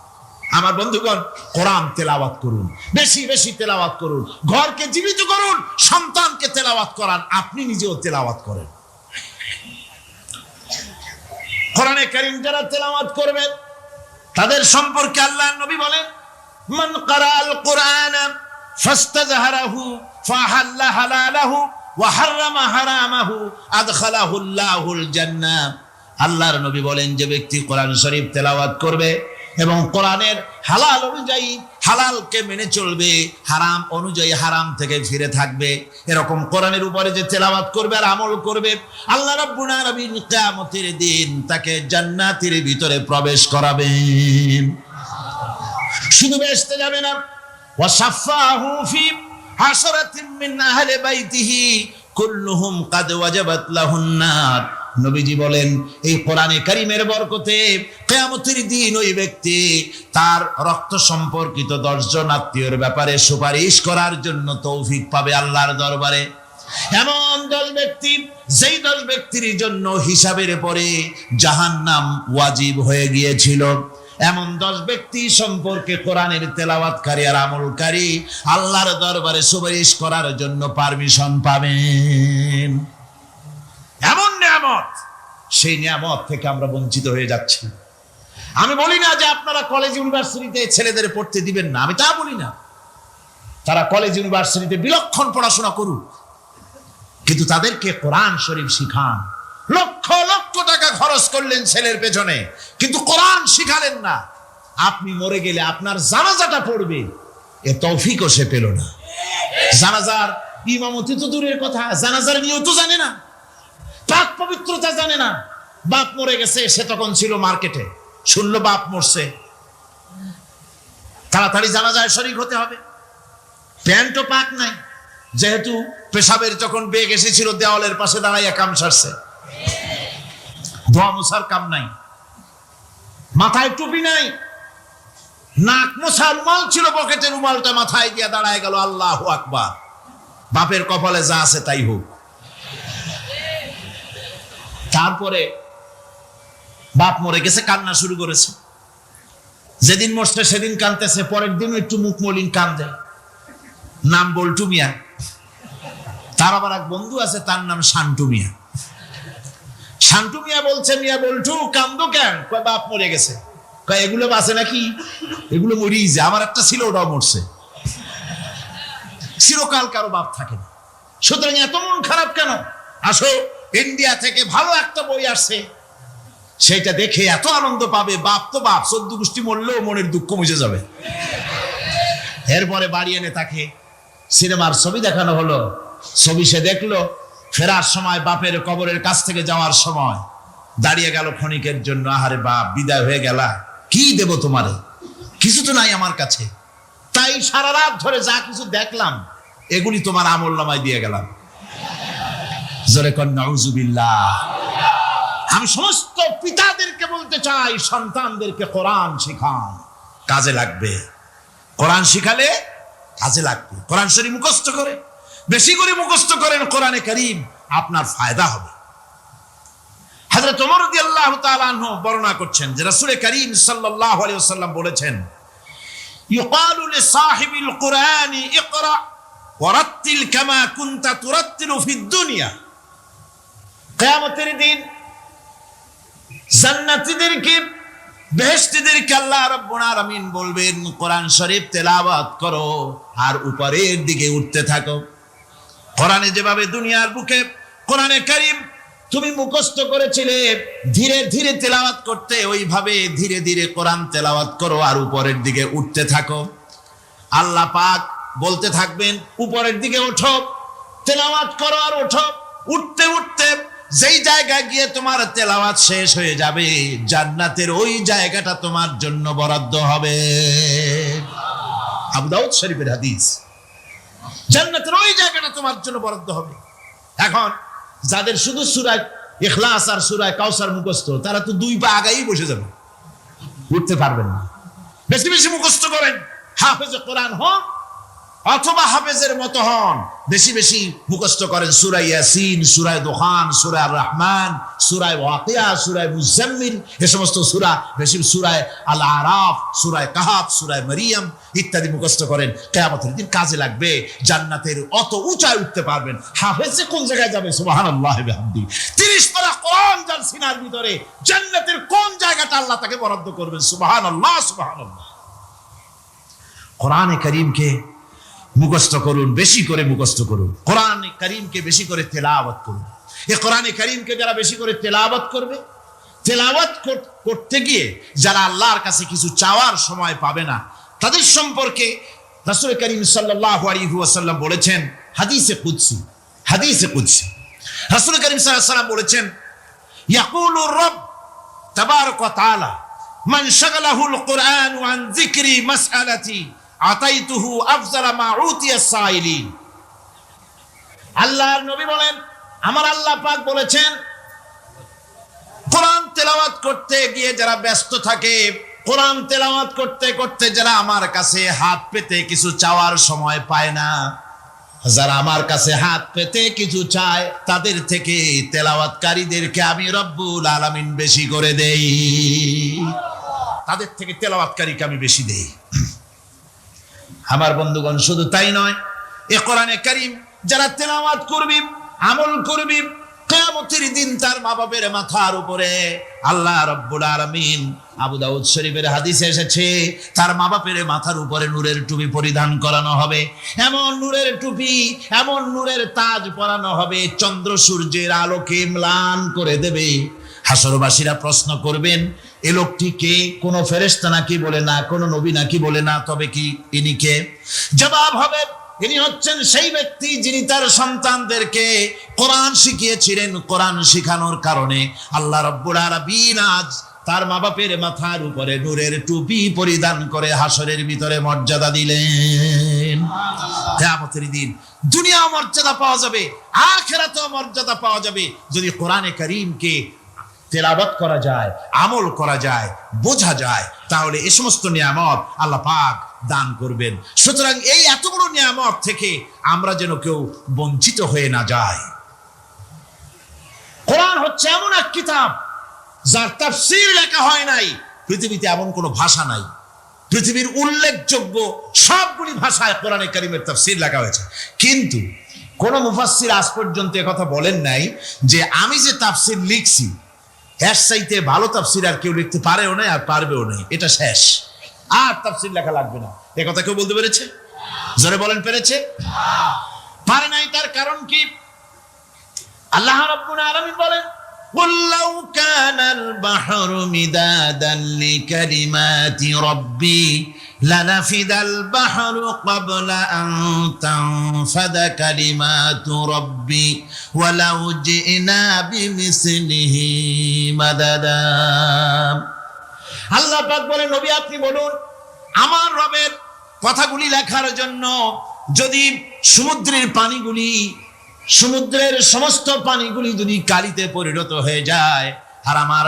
আমার বন্ধুগণ, কোরআন তেলাওয়াত করুন, বেশি বেশি তেলাওয়াত করুন, ঘরকে জীবিত করুন, সন্তানকে তেলাওয়াত করান, আপনি নিজেও তেলাওয়াত করেন। কোরআনে কারীম যারা তেলাওয়াত করবেন তাদের সম্পর্কে আল্লাহর নবী বলেন, মান ক্বারাআল কুরআন ফাস্তাযহারাহু ফাহাল্লা হালালাহু ওয়া হাররামা হারামাহু আদখালাহুল্লাহুল জান্নাহ। আল্লাহর নবী বলেন, যে ব্যক্তি কোরআন শরীফ তেলাওয়াত করবে এবং কোরআনের হালাল অনুযায়ী হালালকে মেনে চলবে, হারাম অনুযায়ী হারাম থেকে ফিরে থাকবে, এরকম কোরআনের উপরে যে তেলাওয়াত করবে আর আমল করবে, আল্লাহ রাব্বুল আলামিন কিয়ামতের দিন তাকে জান্নাতের ভিতরে প্রবেশ করাবেন। শুধু বেহেশতে যাবে না, ওয়া শাফাহু ফি হাশরাতিন মিন আহলি বাইতিহি কুল্লুহুম কাদ ওয়াজাবাত লাহুন নার। নবীজি বলেন, এই কোরআনে কারীমের বরকতে কিয়ামতের দিন ওই ব্যক্তি তার রক্ত সম্পর্কিত 10 জন আত্মীয়ের ব্যাপারে সুপারিশ করার জন্য তৌফিক পাবে আল্লাহর দরবারে। এমন 10 ব্যক্তি, যেই 10 ব্যক্তির জন্য হিসাবের পরে জাহান্নাম ওয়াজিব হয়ে গিয়েছিল, এমন 10 ব্যক্তি সম্পর্কে কোরআনের তেলাওয়াতকারী আর আমলকারী আল্লাহর দরবারে সুপারিশ করার জন্য পারমিশন পাবেন। এমন নিয়ামত, সেই নিয়ামত থেকে আমরা বঞ্চিত হয়ে যাচ্ছি। আমি বলি না যে আপনারা কলেজ ইউনিভার্সিটিতে ছেলেদের পড়তে দিবেন না, আমি তা বলি না। তারা কলেজ ইউনিভার্সিটিতে বিলক্ষণ পড়াশোনা করুক, কিন্তু তাদেরকে কোরআন শরীফ শিখান। লক্ষ লক্ষ টাকা খরচ করলেন ছেলের পেছনে, কিন্তু কোরআন শিখালেন না। আপনি মরে গেলে আপনার জানাজাটা পড়বে, এ তৌফিকও সে পেল না। জানাজার ইমামতি তো দূরের কথা, জানাজার নিয়ত জানে না, পাক পবিত্রতা জানে না। বাপ মরে গেছে, সে তখন ছিল মার্কেটে, শুনলো বাপ মরছে, তাড়াতাড়ি জানাজায় শরীক হতে হবে। প্যান্টও পাক নাই, যেহেতু পেশাবের যখন বেগ এসেছিল দেওয়ালের পাশে দাঁড়াইয়া কাম সারছে। ধোয়া মোছার কাম নাই, মাথায় টুপি নাই, নাক মোছার রুমাল ছিল পকেটে, রুমালটা মাথায় দিয়ে দাঁড়ায় গেল। আল্লাহু আকবার। বাপের কপালে যা আছে তাই হোক। তারপরে বাপ মরে গেছে, কান্না শুরু করেছে। যেদিন মরছে সেদিন কাঁদতেছে, পরের দিনও একটু মুখ মলিন কান্দে। নাম বল্টু মিয়া। তার আবার এক বন্ধু আছে, তার নাম শান্টু মিয়া। শান্টু মিয়া বলছে, মিয়া বল্টু কান্দো কেন? কয় বাপ মরে গেছে। কয় এগুলো বাঁচে নাকি? এগুলো মরিয়ে যায়। আমার একটা ছিল, ওটাও মরছে। চিরকাল কারো বাপ থাকে না, সুতরাং এত মন খারাপ কেন? আসো, ইন্ডিয়া থেকে ভালো একটা বই আসছে, সেটা দেখে এত আনন্দ পাবে। বাপ তো বাপ, 14 গোষ্ঠী মরলেও মনের দুঃখ মুছে যাবে। এরপরে বাড়ি এনে তাকে সিনেমার ছবি দেখানো হলো। ছবি সে দেখলো। ফেরার সময় বাপের কবরের কাছ থেকে যাওয়ার সময় দাঁড়িয়ে গেল ক্ষণিকের জন্য। আহারে বাপ, বিদায় হয়ে গেলা, কি দেব তোমারে? কিছু তো নাই আমার কাছে, তাই সারা রাত ধরে যা কিছু দেখলাম এগুলি তোমার আমলনামায় দিয়ে গেলাম। জোরে কর নাউজুবিল্লাহ। আমি সমস্ত পিতাদেরকে বলতে চাই, সন্তানদেরকে কোরআন শিখান, কাজে লাগবে। কোরআন শিখালে কাজে লাগবে। কোরআন শরীফ মুখস্থ করে, বেশি করে মুখস্থ করেন কোরআনে কারীম, আপনার ফায়দা হবে। হযরত ওমর রাদিয়াল্লাহু তাআলা আনহু বর্ণনা করছেন যে রাসূল কারীম সাল্লাল্লাহু আলাইহি ওয়াসাল্লাম বলেছেন, ইউকালু লিসাহিবিল কুরআনি ইকরা ওয়ারাত্তিল কামা কুনতা তুরাত্তিলু ফিদ দুনিয়া। কিয়ামতের দিন জান্নাতীদেরকে, বেহেশতীদেরকে আল্লাহ রাব্বুল আলামিন বলবেন, কোরআন শরীফ তেলাওয়াত করো আর উপরের দিকে উঠতে থাকো। কোরআনে যেভাবে দুনিয়ার বুকে কোরআনে কারীম তুমি মুখস্থ করেছিলে, ধীরে ধীরে তেলাওয়াত করতে, ওইভাবে ধীরে ধীরে কোরআন তেলাওয়াত করো আর উপরের দিকে উঠতে থাকো। আল্লাহ পাক বলতে থাকবেন, উপরের দিকে ওঠো, তেলাওয়াত করো আর ওঠো। উঠতে উঠতে যেই জায়গায় গিয়ে তোমার তেলাওয়াত শেষ হয়ে যাবে, জান্নাতের ওই জায়গাটা তোমার জন্য বরাদ্দ হবে। আবু দাউদ শরীফের হাদিস। জান্নাতের ওই জায়গাটা তোমার জন্য বরাদ্দ হবে। এখন যাদের শুধু সূরা ইখলাস আর সূরা কাউসার মুখস্থ, তারা তো 2 পা আগাই বসে যাবে, উঠতে পারবেন না। বেশি বেশি মুখস্থ করেন, হাফেজে কোরআন হন অথবা হাফেজের মতো হন। বেশি বেশি মুখস্থ করেন সূরা ইয়াসিন, সূরা দুখান, সূরা আর রহমান, সূরা ওয়াকিয়া, সূরা মুজাম্মিল, এই সমস্ত সূরা, বেশি সূরা আল আরাফ, সূরা কাহাফ, সূরা মারিয়াম ইত্যাদি মুখস্থ করেন। কিয়ামতের দিন কাজে লাগবে। জান্নাতের অত উঁচায় উঠতে পারবেন। হাফেজে কোন জায়গায় যাবে? সুবহানাল্লাহি ওয়া বিহামদিহি। 30 পারা কোরআন যার সিনার ভিতরে, জান্নাতের কোন জায়গাটা আল্লাহ তাকে বরাদ্দ করবেন? সুবহানাল্লাহ, সুবহানাল্লাহ। কোরআনে কারীমকে মুখস্থ করুন, বেশি করে মুখস্থ করুন। কোরআনে কারীমকে বেশি করে তেলাওয়াত করুন। এই কোরআনে কারীমকে যারা বেশি করে তেলাওয়াত করবে, তেলাওয়াত করতে গিয়ে যারা আল্লাহর কাছে কিছু চাওয়ার সময় পাবে না, তাদের সম্পর্কে রাসূল কারীম সাল্লাল্লাহু আলাইহি ওয়াসাল্লাম বলেছেন হাদিসে কুদসি। হাদিসে কুদসি রাসূল কারীম সাল্লাল্লাহু আলাইহি ওয়াসাল্লাম বলেছেন, ইয়াকুলু রাbb তাবারাকা ওয়া তাআলা মান শাগালাহুল কুরআন আন যিকরি মাসআলাতি আতাইতুহু আফজালা মা উতিয়াস সাইলিন। আল্লাহর নবী বলেন, আমার আল্লাহ পাক বলেছেন, কোরআন তেলাওয়াত করতে গিয়ে যারা ব্যস্ত থাকে, কোরআন তেলাওয়াত করতে করতে যারা আমার কাছে হাত পেতে কিছু চাওয়ার সময় পায় না, যারা আমার কাছে হাত পেতে কিছু চায়, তাদের থেকে তেলাওয়াতকারীদেরকে আমি রব্বুল আলামিন বেশি করে দেই। তাদের থেকে তেলাওয়াতকারীকে আমি বেশি দেই। আমার বন্ধুগণ, শুধু তাই নয়, এ কোরআনে কারীম যারা তেলাওয়াত করবে, আমল করবে, কিয়ামতের দিন তার মা বাপের মাথার উপরে আল্লাহ রাব্বুল আলামিন, আবু দাউদ শরীফের হাদিসে এসেছে, তার মা বাপের মাথার উপরে নূরের টুপি পরিধান করানো হবে। এমন নূরের টুপি, এমন নূরের তাজ পরানো হবে, চন্দ্র সূর্যের আলোকে ম্লান করে দেবে। হাসরবাসীরা প্রশ্ন করবেন, এ লোকটি কে? কোন ফেরেশতা নাকি? বলে না। কোন নবী নাকি? বলে না। তবে কি ইনি কে? জবাব হবে, ইনি হচ্ছেন সেই ব্যক্তি যিনি তার সন্তানদেরকে কোরআন শিখিয়েছিলেন। কোরআন শিখানোর কারণে আল্লাহ রাব্বুল আলামিন আজ তার মা বাপের মাথার উপরে নূরের টুপি পরিধান করে হাসরের ভিতরে মর্যাদা দিলেন। কিয়ামতের দিন দুনিয়া মর্যাদা পাওয়া যাবে, আখিরাতেও মর্যাদা পাওয়া যাবে যদি কোরআনে কারীমকে তেলাওয়াত করা যায়, আমল করা যায়, বোঝা যায়, তাহলে এই সমস্ত নিয়ামত আল্লাহ পাক দান করবেন। সুতরাং এই এত বড় নিয়ামত থেকে আমরা যেন কেউ বঞ্চিত হয়ে না যায়। কোরআন হচ্ছে এমন এক কিতাব যার তাফসীর লেখা হয় নাই। পৃথিবীতে এমন কোনো ভাষা নাই, পৃথিবীর উল্লেখযোগ্য সবগুলি ভাষায় কোরআনে কারীমের তাফসীর লেখা হয়েছে, কিন্তু কোন মুফাসসির আজ পর্যন্ত কথা বলেন নাই যে আমি যে তাফসীর লিখছি এর চাইতে ভালো তাফসীর আর কেউ লিখতে পারেও না আর পারবেও না, এটা শেষ, আর তাফসীর লেখা লাগবে না। এ কথা কেউ বলতে পেরেছে? জোরে বলেন, পেরেছে? পারে নাই। তার কারণ কি? আল্লাহ রাব্বুল আলামিন বলেন, قُلْ لَوْ كَانَ الْبَحْرُ مِدَادًا لِكَلِمَاتِ رَبِّي لَنَفِدَ الْبَحْرُ قَبْلَ أَن تَنفَدَ كَلِمَاتُ رَبِّي وَلَوْ جِئْنَا بِمِثْلِهِ مَدَدًا। আল্লাহ পাক বলেন, নবী আপনি বলুন, আমার রবের কথাগুলি লেখার জন্য যদি সমুদ্রের পানিগুলি, সমুদ্রের সমস্ত পানিগুলি যদি কালিতে পরিণত হয়ে যায়, আর আমার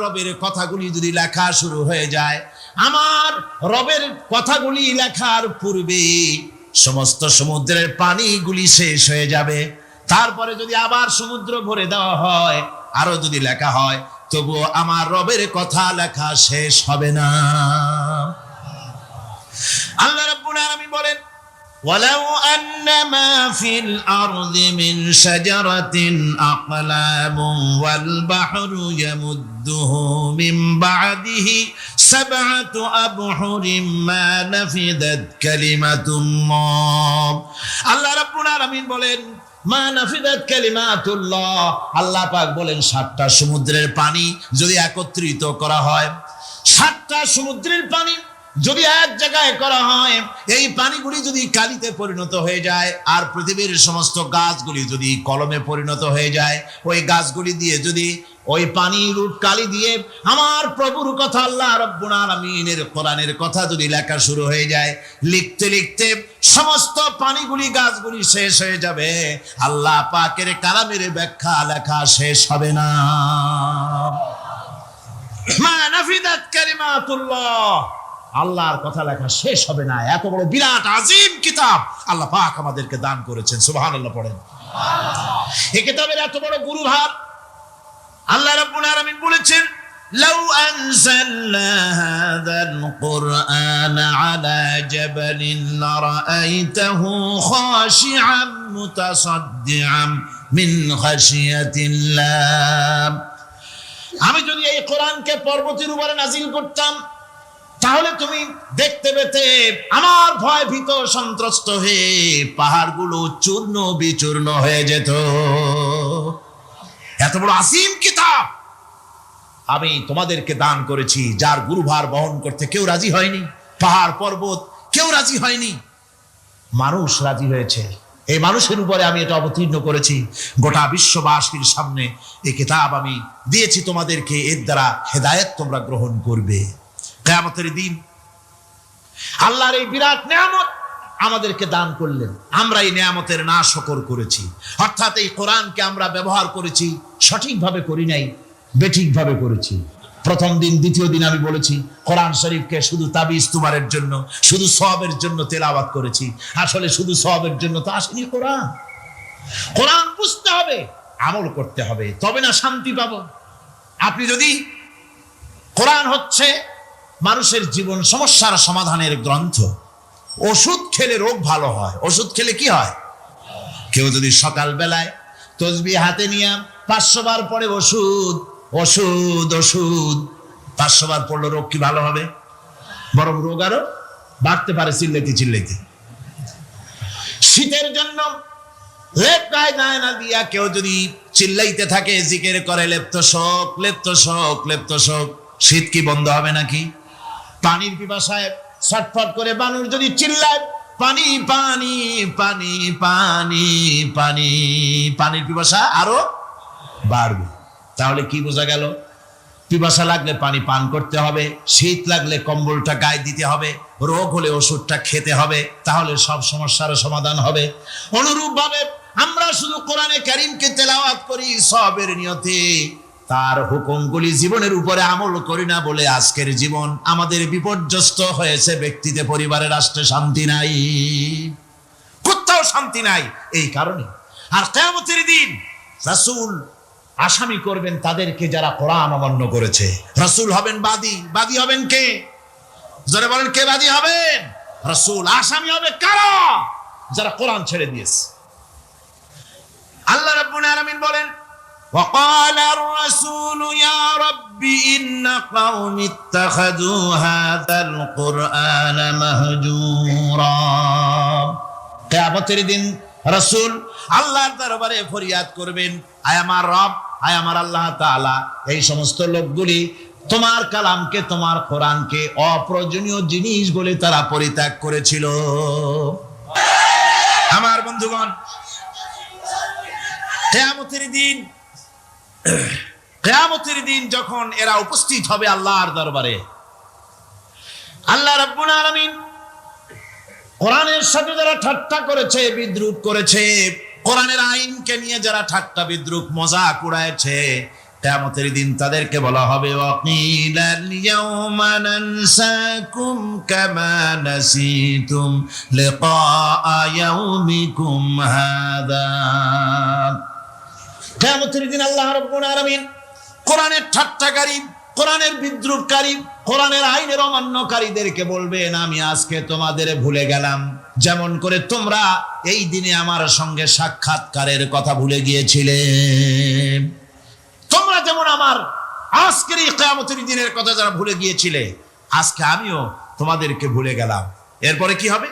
রবের কথাগুলি যদি লেখা শুরু হয়ে যায়, আমার রবের কথাগুলি লেখার পূর্বে সমস্ত সমুদ্রের পানিগুলি শেষ হয়ে যাবে। তারপরে যদি আবার সমুদ্র ভরে দেওয়া হয়, আরো যদি লেখা হয়, তবুও আমার রবের কথা লেখা শেষ হবে না। আল্লাহ রাব্বুল আলামিন বলেন, وَلَوْ أَنَّ مَا فِي الْأَرْضِ مِنْ شَجَرَةٍ أَقْلَامٌ وَالْبَحْرُ يَمُدُّهُ مِنْ بَعْدِهِ سَبْعَةُ أَبْحُرٍ مَا نَفِدَتْ كَلِمَةُ اللَّهِ। আল্লাহ রাব্বুল আলামিন বলেন, মা নাফিদাত কালিমাতুল্লাহ, আল্লাহ পাক বলেন 7টা সমুদ্রের পানি যদি একত্রিত করা হয়, 7টা সমুদ্রের পানি যদি এক জায়গায় করা হয়, এই পানিগুলি যদি কালিতে পরিণত হয়ে যায়, আর পৃথিবীর সমস্ত গাছগুলি যদি কলমে পরিণত হয়ে যায়, ওই গাছগুলি দিয়ে যদি ওই পানির কালি দিয়ে আমার প্রভুর কথা, আল্লাহ রাব্বুল আলামিনের কোরআনের কথা যদি লেখা শুরু হয়ে যায়, লিখতে লিখতে সমস্ত পানিগুলি, গাছগুলি শেষ হয়ে যাবে, আল্লাহ পাকের কালামের ব্যাখ্যা লেখা শেষ হবে না। মা নাফিদাত কালিমাতুল্লাহ, আল্লাহর কথা লেখা শেষ হবে না। এত বড় বিরাট আজিম কিতাব আল্লাহ পাক আমাদেরকে দান করেছেন, সুবহানাল্লাহ পড়েন। এই কিতাবের এত বড় গুরুভার আল্লাহ রাব্বুল আলামিন বলেছেন, লাউ আনজালনা হাযাল কুরআনা আলা জাবালিন লারাআইতাহু খাশিআন মুতাসাদ্দিআন মিন খাশিয়াতিল্লাহ। আমি যদি এই কোরআনকে পর্বতের উপরে নাজিল করতাম, তাহলে তুমি দেখতে পেতে আমার ভয় ভীত সন্ত্রস্ত হয়ে পাহাড়গুলো চূর্ণ বিচূর্ণ হয়ে যেত। এত বড় আসিম কিতাব আমি তোমাদেরকে দান করেছি, যার গুরুভার বহন করতে কেউ রাজি হয়নি, পাহাড় পর্বত কেউ রাজি হয়নি, মানুষ রাজি হয়েছে। এই মানুষের উপরে আমি এটা অবতীর্ণ করেছি, গোটা বিশ্ববাসীর সামনে এই কিতাব আমি দিয়েছি তোমাদেরকে, এর দ্বারা হেদায়েত তোমরা গ্রহণ করবে। কিয়ামতের দিন আল্লাহর এই বিরাট নিয়ামত আমাদেরকে দান করলেন, আমরা এই নিয়ামতের না শকর করেছি, অর্থাৎ এই কোরআনকে আমরা ব্যবহার করেছি সঠিকভাবে করি নাই, বেঠিকভাবে করেছি। প্রথম দিন দ্বিতীয় দিন আমি বলেছি কোরআন শরীফকে শুধু তাবিজ তুমারের জন্য, শুধু সওয়াবের জন্য তেলাওয়াত করেছি, আসলে শুধু সওয়াবের জন্য তো আসেনি। কোরআন বুঝতে হবে, আমল করতে হবে, তবে না শান্তি পাবো। আপনি যদি কোরআন হচ্ছে মানুষের জীবন সমস্যার সমাধানের গ্রন্থ, ওষুধ খেলে রোগ ভালো হয়। ওষুধ খেলে কি হয়? কেউ যদি সকাল বেলায় তসবিহ হাতে নিয়ে 500 বার পরে ওষুধ ওষুধ ওষুধ 500 বার পড়লে রোগ কি ভালো হবে? বরং রোগ আরো বাড়তে পারে চিল্লাইতে চিল্লাইতে। শীতের জন্য লেপ গায়ে না দিয়া কেউ যদি চিল্লাইতে থাকে, জিকির করে লেপ্ত শোক লেপ্ত শোক লেপ্ত শোক, শীত কি বন্ধ হবে নাকি? পানির পিপাসায় ছটফট করে বানর যদি চিল্লায় পানি পানি পানি পানি পানি, পানির পিপাসা আরো বাড়বে। তাহলে কি বোঝা গেল? পিপাসা লাগলে পানি পান করতে হবে, শীত লাগলে কম্বলটা গায়ে দিতে হবে, রোগ হলে ওষুধটা খেতে হবে, তাহলে সব সমস্যার সমাধান হবে। অনুরূপ ভাবে আমরা শুধু কোরআনে কারীমকে তেলাওয়াত করি সওয়াবের নিয়তে, তার হুকুমগুলি জীবনের উপরে আমল করি না বলে আজকের জীবন আমাদের বিপর্যস্ত হয়েছে। ব্যক্তিতে, পরিবারে, রাষ্ট্রে শান্তি নাই, কোথাও শান্তি নাই এই কারণে। আর কিয়ামতের দিন রাসূল আসামি করবেন তাদেরকে যারা কোরআন অমান্য করেছে। রাসূল হবেন বাদী। বাদী হবেন কে? যারা বলেন কে বাদী হবেন? রাসূল। আসামি হবে কারা? যারা কোরআন ছেড়ে দিয়েছে। আল্লাহ রাব্বুল আলামিন বলেন, وقال الرسول يا رب إن قوم اتخذوا هذا القرآن مهجورا। কিয়ামতের দিন রাসূল আল্লাহর দরবারে ফরিয়াদ করবেন, আয় আমার রব, আয় আমার আল্লাহ তাআলা, এই সমস্ত লোকগুলি তোমার কালামকে, তোমার কোরআনকে অপ্রয়োজনীয় জিনিস বলে তারা পরিত্যাগ করেছিল। আমার বন্ধুগণ, কিয়ামতের দিন যখন এরা উপস্থিত হবে আল্লাহর দরবারে, আল্লাহ রাব্বুল আলামিন কোরআনের সাথে যারা ঠাট্টা করেছে, বিদ্রুপ করেছে, কোরআনের আইনকে নিয়ে যারা ঠাট্টা বিদ্রুপ মজাক উড়াইছে, কিয়ামতের দিন তাদেরকে বলা হবে, ওয়াকিলাল ইয়াউমা নানসাকুম কামা নাসিতুম লিকা ইয়াউমিকুম হাদা। কিয়ামতের দিন আল্লাহ রাব্বুল আলামিন কোরআনের ঠাট্টাকারী, কোরআনের বিদ্রুপকারী, কোরআনের আইনের অমান্যকারীদেরকে বলবেন, আমি আজকে তোমাদের ভুলে গেলাম, যেমন করে তোমরা এই দিনে আমার সঙ্গে সাক্ষাৎকারের কথা ভুলে গিয়েছিলে। তোমরা যেমন আমার আজকের এই কিয়ামতের দিনের কথা যারা ভুলে গিয়েছিলে, আজকে আমিও তোমাদেরকে ভুলে গেলাম। এরপরে কি হবে?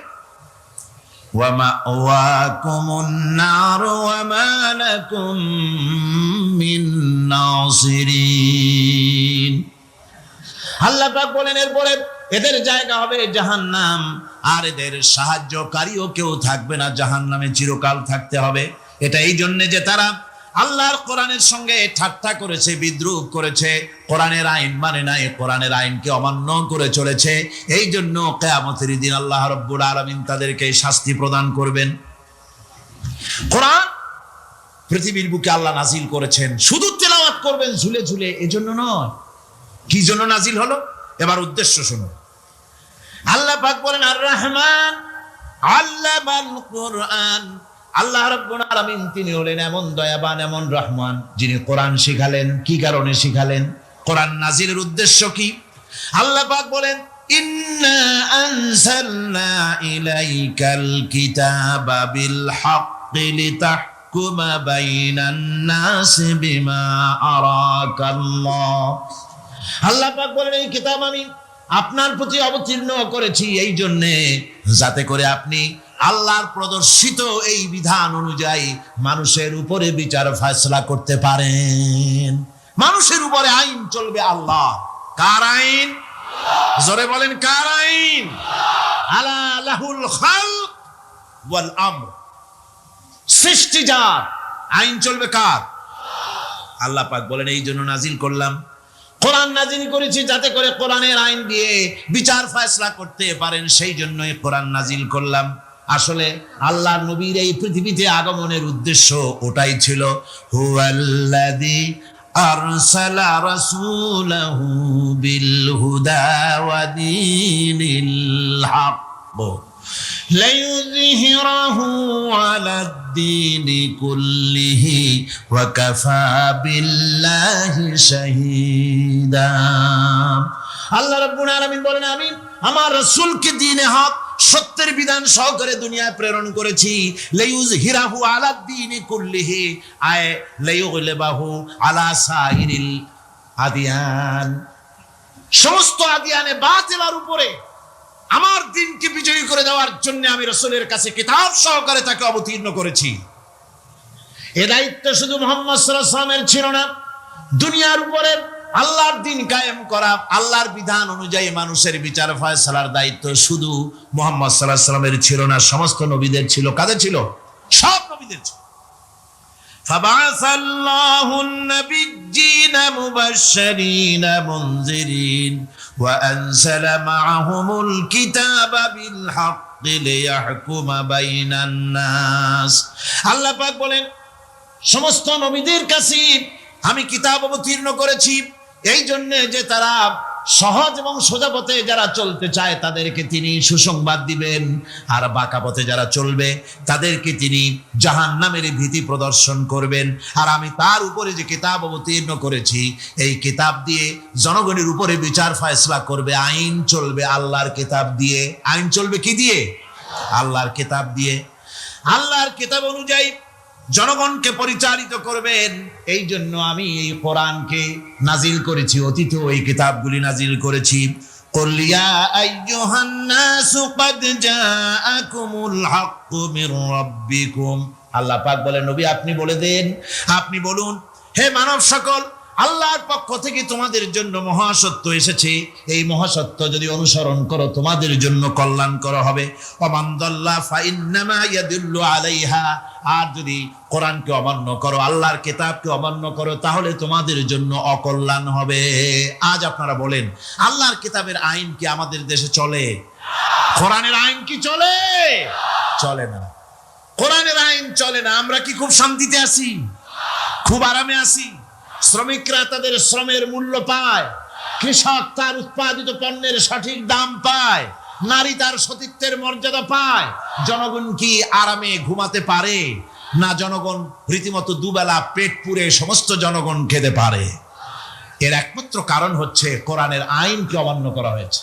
ওয়ামাওয়াকুমুন নার ওয়া মা লাকুম মিন নাসিরিন। আল্লাহ পাক বলেন, এরপরে এদের জায়গা হবে জাহান্নাম, আর এদের সাহায্যকারীও কেউ থাকবে না, জাহান্নামে চিরকাল থাকতে হবে। এটা এই জন্য যে তারা আল্লাহর কোরআনের সঙ্গে ঠাট্টা করেছে, বিদ্রুপ করেছে, কোরআনের আইন মানে নাই, কোরআনের আইনকে অমান্য করে চলেছে। এই জন্য কিয়ামতের দিন আল্লাহ রাব্বুল আলামিন তাদেরকে শাস্তি প্রদান করবেন। কোরআন পৃথিবীর বুকে আল্লাহ নাজিল করেছেন, শুধু তেলাওয়াত করবেন ঝুলে ঝুলে, এজন্য নয়। কি জন্য নাজিল হলো? এবার উদ্দেশ্য শুনুন। আল্লাহ পাক বলেন, আর রহমান আল্লামাল কোরআন। আল্লাহ রাব্বুল আলামিন তিনি হলেন এমন দয়াবান, এমন রহমান, যিনি কোরআন শিখালেন। কি কারণে শিখালেন? কোরআন নাজিলের উদ্দেশ্য কি? আল্লাহ পাক বলেন, ইন্না আনজালনা ইলাইকাল কিতাবা বিল হাক্কি লিতাহকুমা বাইনান নাসি বিমা আরাকাল্লাহ। আল্লাহ পাক বলেন, এই কিতাব আমি আপনার প্রতি অবতীর্ণ করেছি এই জন্যে যাতে করে আপনি আল্লাহর প্রদর্শিত এই বিধান অনুযায়ী মানুষের উপরে বিচার ফয়সালা করতে পারেন। মানুষের উপরে আইন চলবে আল্লাহ। কার আইন? জোরে বলেন, কার আইন? আলা লাহুল খালক ওয়াল আমর। সৃষ্টি যার, আইন চলবে কার? আল্লাহ পাক বলেন, এই জন্য নাজিল করলাম, কোরআন নাজিল করেছি যাতে করে কোরআনের আইন দিয়ে বিচার ফয়সালা করতে পারেন, সেই জন্যই কোরআন নাজিল করলাম। আসলে আল্লাহ নবীর এই পৃথিবীতে আগমনের উদ্দেশ্য ওটাই ছিল। হুয়াল্লাযী আরসালা রাসূলাহু বিল হুদা ওয়া দীনিল হক লিইয়ুযহিরাহু আলাদ-দীনি কুল্লিহি ওয়া কাফা বিল্লাহি শাহীদা। আল্লাহ রাব্বুল আলামিন বলেন, আমি আমার রাসূলকে দ্বীনে হক, সত্যের বিধান সহকারে দুনিয়ায় প্রেরণ করেছি। লিইয়ুযহিরাহু আলাদ-দীনি কুল্লিহি, আয় লিইয়ুগলিবাহু আলা সাইরিল আদিয়ান। সমস্ত আদিয়ানে বাতিলের উপরে আমার দ্বীনকে বিজয়ী করে দেওয়ার জন্য আমি রাসূলের কাছে কিতাব সহকারে তাকে অবতীর্ণ করেছি। এ দায়িত্ব শুধু মুহাম্মদ সাল্লাল্লাহু আলাইহি ওয়াসাল্লামের ছিল না, দুনিয়ার উপরে আল্লাহর দ্বীন কায়েম করা, আল্লাহর বিধান অনুযায়ী মানুষের বিচার ফয়সালার দায়িত্ব শুধু মুহাম্মদ সাল্লাল্লাহু আলাইহি ওয়াসাল্লামের ছিল না, সমস্ত নবীদের ছিল। কাদের ছিল? সব নবীদের ছিল। ফাবাআসাল্লাহু আন-নাবিয়্যিনা মুবাশশিরিনা মুনযিরিন ওয়া আনজালা মা'আহুমুল কিতাবা বিল হাক্কি লিয়াহকুমা বাইনান নাস। আল্লাহ পাক বলেন, সমস্ত নবীদের কাছে আমি কিতাব অবতীর্ণ করেছি এই জন্য যে তারা সহজ এবং সোজা পথে যারা চলতে চায় তাদেরকে তিনি সুসংবাদ দিবেন, আর বাঁকা পথে যারা চলবে তাদেরকে তিনি জাহান্নামের ভীতি প্রদর্শন করবেন। আর আমি তার উপরে যে কিতাব অবতীর্ণ করেছি এই কিতাব দিয়ে জনগণের উপরে বিচার ফয়সলা করবে, আইন চলবে আল্লাহর কিতাব দিয়ে। আইন চলবে কি দিয়ে? আল্লাহর কিতাব দিয়ে। আল্লাহর কিতাব অনুযায়ী জনগণকে পরিচালিত করবেন। এই জন্য আমি এই কোরআনকে নাজিল করেছি, অতীতেও এই কিতাবগুলি নাজিল করেছি। কুল ইয়া আইয়ুহান নাসু ক্বাদ জাআকুমুল হাক্কু মির রাব্বিকুম। আল্লাহ পাক বলেন, নবী আপনি বলে দেন, আপনি বলুন, হে মানব সকল, আল্লাহর পক্ষ থেকে তোমাদের জন্য মহাসত্য এসেছে। এই মহাসত্য যদি অনুসরণ করো তোমাদের জন্য কল্যাণকর হবে। ওমান দাল্লা ফাইন্নামা ইয়াদুল্লু আলাইহা। আর যদি কোরআনকে অমান্য করো, আল্লাহর কিতাবকে অমান্য করো, তাহলে তোমাদের জন্য অকল্যাণ হবে। আজ আপনারা বলেন, আল্লাহর কিতাবের আইন কি আমাদের দেশে চলে? কোরআনের আইন কি চলে? চলে না। কোরআনের আইন চলে না। আমরা কি খুব শান্তিতে আছি? খুব আরামে আছি? শ্রমিকরা তাদের শ্রমের মূল্য পায়, কৃষক তার উৎপাদিত পণ্যের সঠিক দাম পায়, নারী তার সতীত্বের মর্যাদা পায়। জনগণ কি আরামে ঘুমাতে পারে? না, জনগণ রীতিমতো দুবেলা পেট পুরে সমস্ত জনগণ খেতে পারে। এর একমাত্র কারণ হচ্ছে কোরআনের আইনকে অমান্য করা হয়েছে।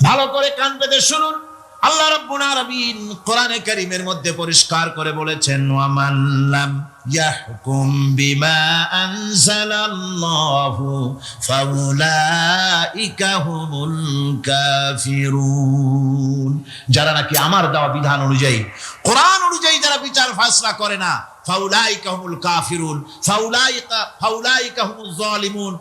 ভালো করে কান পেতে শুনুন, আল্লাহ রাব্বুল আলামিন কোরআনে কারীমের মধ্যে পরিষ্কার করে বলেছেন, ওয়ামান লাম ইয়াহকুম বিমা আনজালাল্লাহু ফাউলাইকা হুমুল কাফিরুন। যারা নাকি আমার দেওয়া বিধান অনুযায়ী, কোরআন অনুযায়ী যারা বিচার ফয়সালা করে না, ফাউলাইকা হুমুল কাফিরুন, ফাউলাইকা হুমুজ জালিমুন,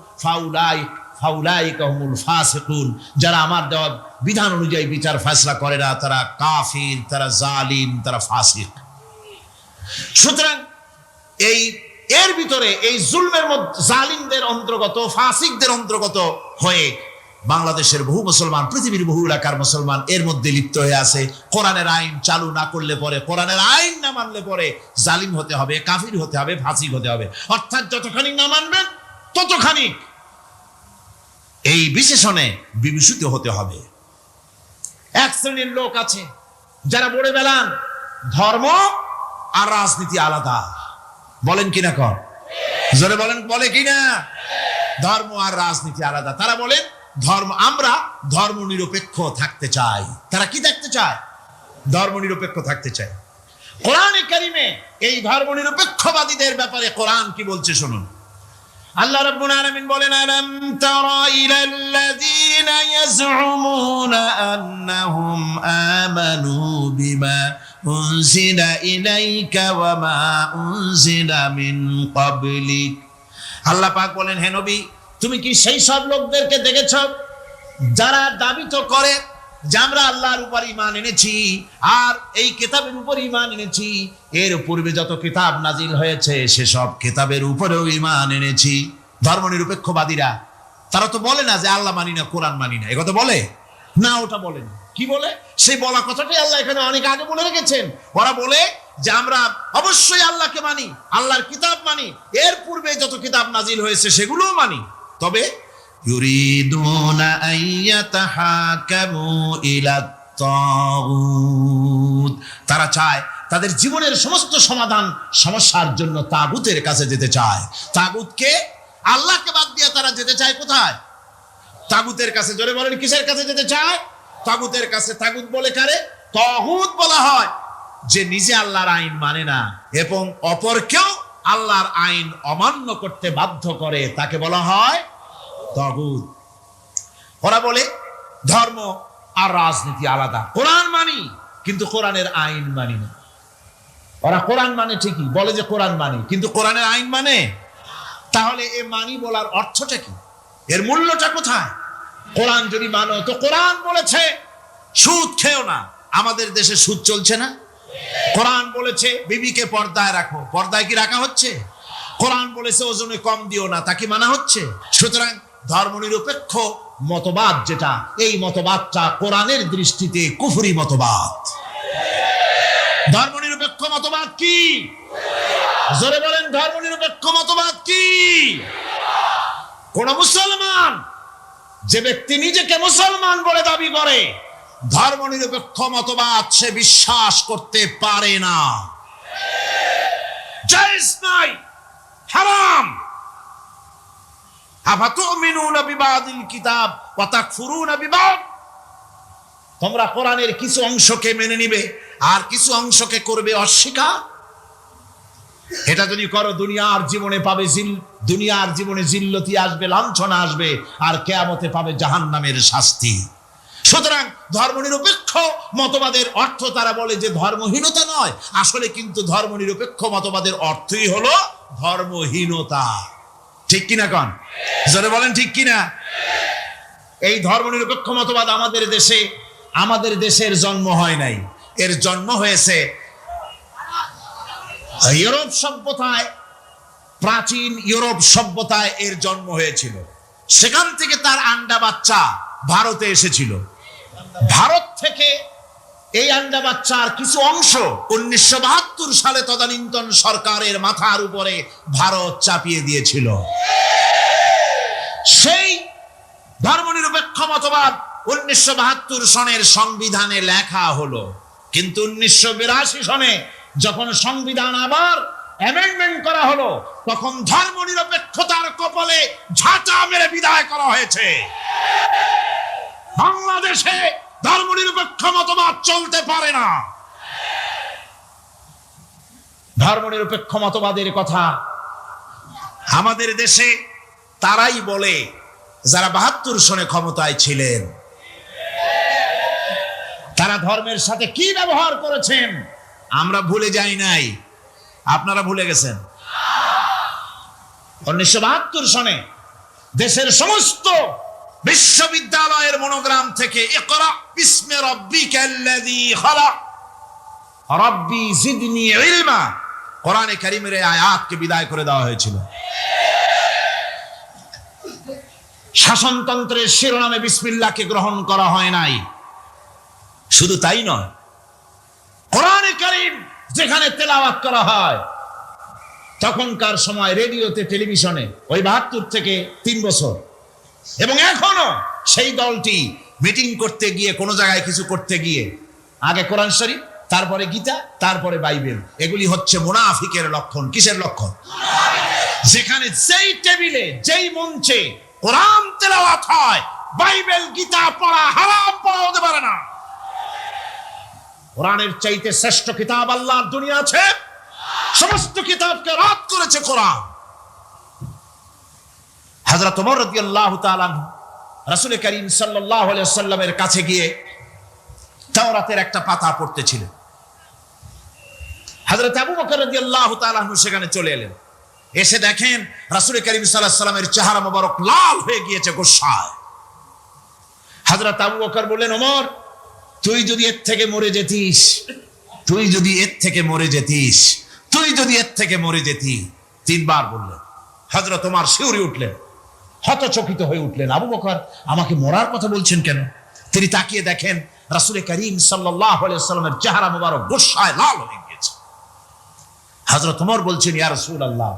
ফাউলাইকা হুমুল ফাসিকুন। যারা আমার দেওয়া বিধান অনুযায়ী বিচার ফয়সালা করে না তারা কাফির, তারা জালিম, তারা ফাসিক। সুতরাং এর ভিতরে এই জুলমের মধ্যে জালিমদের অন্তর্গত, ফাসিকদের অন্তর্গত হয়ে বাংলাদেশের বহু মুসলমান, পৃথিবীর বহু এলাকার মুসলমান এর মধ্যে লিপ্ত হয়ে আছে। কোরআনের আইন চালু না করলে পরে, কোরআনের আইন না মানলে পরে জালিম হতে হবে, কাফির হতে হবে, ফাসিক হতে হবে। অর্থাৎ যতখানি না মানবেন ততখানি এই বিশেষণে বিভূষিত হতে হবে। এক শ্রেণীর লোক আছে যারা বলে বেড়ান ধর্ম আর রাজনীতি আলাদা। বলেন কিনা? কর জোরে বলেন, বলে কিনা? ধর্ম আর রাজনীতি আলাদা। তারা বলেন আমরা ধর্ম নিরপেক্ষ থাকতে চাই। তারা কি থাকতে চায়? ধর্ম নিরপেক্ষ থাকতে চায়। কোরআনে কারীমে এই ধর্ম নিরপেক্ষবাদীদের ব্যাপারে কোরআন কি বলছে শুনুন। আল্লাহ রাব্বুল আলামিন বলেন, আলাম তারা ইলাল্লাযীনা ইয়াজউমুনা আন্নাহুম আমানু বিমা উনজিলা ইলাইকা ওয়া মা উনজিলা মিন ক্বাবলিক। আল্লাহ পাক বলেন, হে নবী, তুমি কি সেই সব লোকদেরকে দেখেছো যারা দাবি তো করে যে আমরা আল্লাহর উপর ঈমান এনেছি আর এই কিতাবের উপর ঈমান এনেছি, এর পূর্বে যত কিতাব নাজিল হয়েছে সেসব কিতাবের উপরেও ঈমান এনেছি। ধর্মনিরপেক্ষবাদীরা তারা তো বলে না যে আল্লাহ মানি না, কোরআন মানি না, এ কথা বলে না। ওটা বলে না। কি বলে? সেই বলা কথাটাই আল্লাহ এখানে অনেক আগে বলে রেখেছেন। ওরা বলে যে আমরা অবশ্যই আল্লাহকে মানি, আল্লাহর কিতাব মানি, এর পূর্বে যত কিতাব নাজিল হয়েছে সেগুলোও মানি। তবে ইউরিদুনা আইয়াতাহাকামু ইলাত তাগুত, তারা চায় তাদের জীবনের সমস্ত সমাধান সমস্যার জন্য তাগুতের কাছে যেতে চায়। তাগুতকে, আল্লাহকে বাদ দিয়ে তারা যেতে চায় কোথায়? তাগুতের কাছে। জোরে বলেন, কিসের কাছে যেতে চায়? তাগুতের কাছে। তাগুত বলে কারে? তাগুত বলা হয় যে নিজে আল্লাহর আইন মানে না এবং অপরকেও আল্লাহর আইন অমান্য করতে বাধ্য করে, তাকে বলা হয় তাগুত। ওরা বলে ধর্ম আর রাজনীতি আলাদা। কোরআন মানি কিন্তু কোরআনের আইন মানি না। ওরা কোরআন মানে ঠিকই, বলে যে কোরআন মানি, কিন্তু কোরআনের আইন মানে। তাহলে এ মানি বলার অর্থটা কি? এর মূল্যটা কোথায়? কোরআন যদি মানো তো কোরআন বলেছে সুদ খেও না। আমাদের দেশে সুদ চলছে না? কোরআন বলেছে বিবিকে পর্দায় রাখো, পর্দায় কি রাখা হচ্ছে? কোরআন বলেছে ওজনে কম দিও না, তা কি মানা হচ্ছে? সুতরাং ধর্মনিরপেক্ষ মতবাদ যেটা, এই মতবাদটা কোরআনের দৃষ্টিতে কুফরি মতবাদ। ধর্মনিরপেক্ষ মতবাদ কি? জোরে বলেন ধর্মনিরপেক্ষ মতবাদ কি? কোন মুসলমান, যে ব্যক্তি নিজেকে মুসলমান বলে দাবি করে, ধর্মনিরপেক্ষ মতবাদ সে বিশ্বাস করতে পারে না। জায়েজ নাই, হারাম। আফাতুমিনুনা বিবাদিল কিতাব ওয়া তাকফুরুনা বিবাদ। তোমরা কোরআনের কিছু অংশকে মেনে নিবে আর কিছু অংশকে করবে অস্বীকার। এটা যদি করো দুনিয়ার জীবনে পাবে দুনিয়ার জীবনে জিল্লতি আসবে, লাঞ্ছনা আসবে, আর কিয়ামতে পাবে জাহান্নামের শাস্তি। সুতরাং ধর্মনিরপেক্ষ মতবাদের অর্থ তারা বলে যে ধর্মহীনতা নয়, আসলে কিন্তু ধর্মনিরপেক্ষ মতবাদের অর্থই হলো ধর্মহীনতা। ঠিক কিনা কন? জোরে বলেন ঠিক কিনা? এই ধর্মনিরপেক্ষ মতবাদ আমাদের দেশের জন্ম হয় নাই, এর জন্ম হয়েছে ইউরোপ সভ্যতায়। প্রাচীন ইউরোপ সভ্যতায় এর জন্ম হয়েছিল। সেখান থেকে তার আন্ডা বাচ্চা ভারতে এসেছিল। ভারত থেকে এই আন্ডা বাচ্চার কিছু অংশ 1972 সালে তদানীন্তন সরকারের মাথার উপরে ভারত চাপিয়ে দিয়েছিল। সেই ধর্মনিরপেক্ষ মতবাদ 1972 সনের সংবিধানে লেখা হলো, কিন্তু 1982 সনে যখন সংবিধান আবার অ্যামেন্ডমেন্ট করা হলো, তখন ধর্মনিরপেক্ষতার কপালে ঝাঁটা মেরে বিদায় করা হয়েছে। বাংলাদেশে ধর্মনিরপেক্ষ মতবাদ চলতে পারে না। ধর্মনিরপেক্ষ মতবাদের কথা আমাদের দেশে তারাই বলে যারা 72 সনে ক্ষমতায় ছিলেন। তারা ধর্মের সাথে কি ব্যবহার করেছেন আমরা ভুলে যাই নাই, আপনারা ভুলে গেছেন। 1972 সনে দেশের সমস্ত বিশ্ববিদ্যালয়ের মনোগ্রাম থেকে ইকরা বিসমি রাব্বিকাল্লাযী খালাক রাব্বি জিদনি ইলমা কোরআনে কারীমের এই আয়াতকে বিদায় করে দেওয়া হয়েছিল। শাসনতন্ত্রের শিরোনামে বিসমিল্লাহকে গ্রহণ করা হয় নাই। শুধু তাই নয়, কোরআনে কারীম যেখানে তেলাওয়াত করা হয়, তখনকার সময় রেডিওতে, টেলিভিশনে, ওই 72 থেকে 3 বছর, এবং এখনো সেই দলটি মিটিং করতে গিয়ে, কোনো জায়গায় কিছু করতে গিয়ে, আগে কোরআন শরীফ, তারপরে গীতা, তারপরে বাইবেল। এগুলি হচ্ছে মুনাফিকের লক্ষণ। কিসের লক্ষণ? যেখানে যেই টেবিলে, যেই মঞ্চে কোরআন তেলাওয়াত হয়, বাইবেল গীতা পড়া হারাম, পড়া হতে পারে না। কোরআনের চাইতে শ্রেষ্ঠ কিতাব আল্লাহর দুনিয়া আছে? সমস্ত কিতাবকে রদ করেছে কোরআন। হযরত ওমর রাদিয়াল্লাহু তাআলা রাসূল করিম সাল্লাল্লাহু আলাইহি ওয়াসাল্লামের কাছে গিয়ে তাওরাতের একটা পাতা পড়তেছিলেন। হযরত আবু বকর রাদিয়াল্লাহু তাআলা সেখানে চলে এলেন। এসে দেখেন রাসূল করিম সাল্লাল্লাহু আলাইহি ওয়াসাল্লামের চেহারা মোবারক লাল হয়ে গিয়েছে গোসায়। হযরত আবু বকর বললেন, ওমর, তুই যদি এর থেকে মরে যেতিস, তুই যদি এর থেকে মরে যেতিস, তুই যদি এর থেকে মরে যেতি। 3 বার বললেন। হযরত ওমর শিউরে উঠলেন, হতচকিত হয়ে উঠলেন। আবু বকর আমাকে মরার কথা বলছেন কেন? তিনি তাকিয়ে দেখেন রাসূল করিম সাল্লাল্লাহু আলাইহি ওয়াসাল্লামের চেহারা মোবারক গোসায় লাল হয়ে গিয়েছে। হযরত ওমর বলছেন, ইয়া রাসূলুল্লাহ,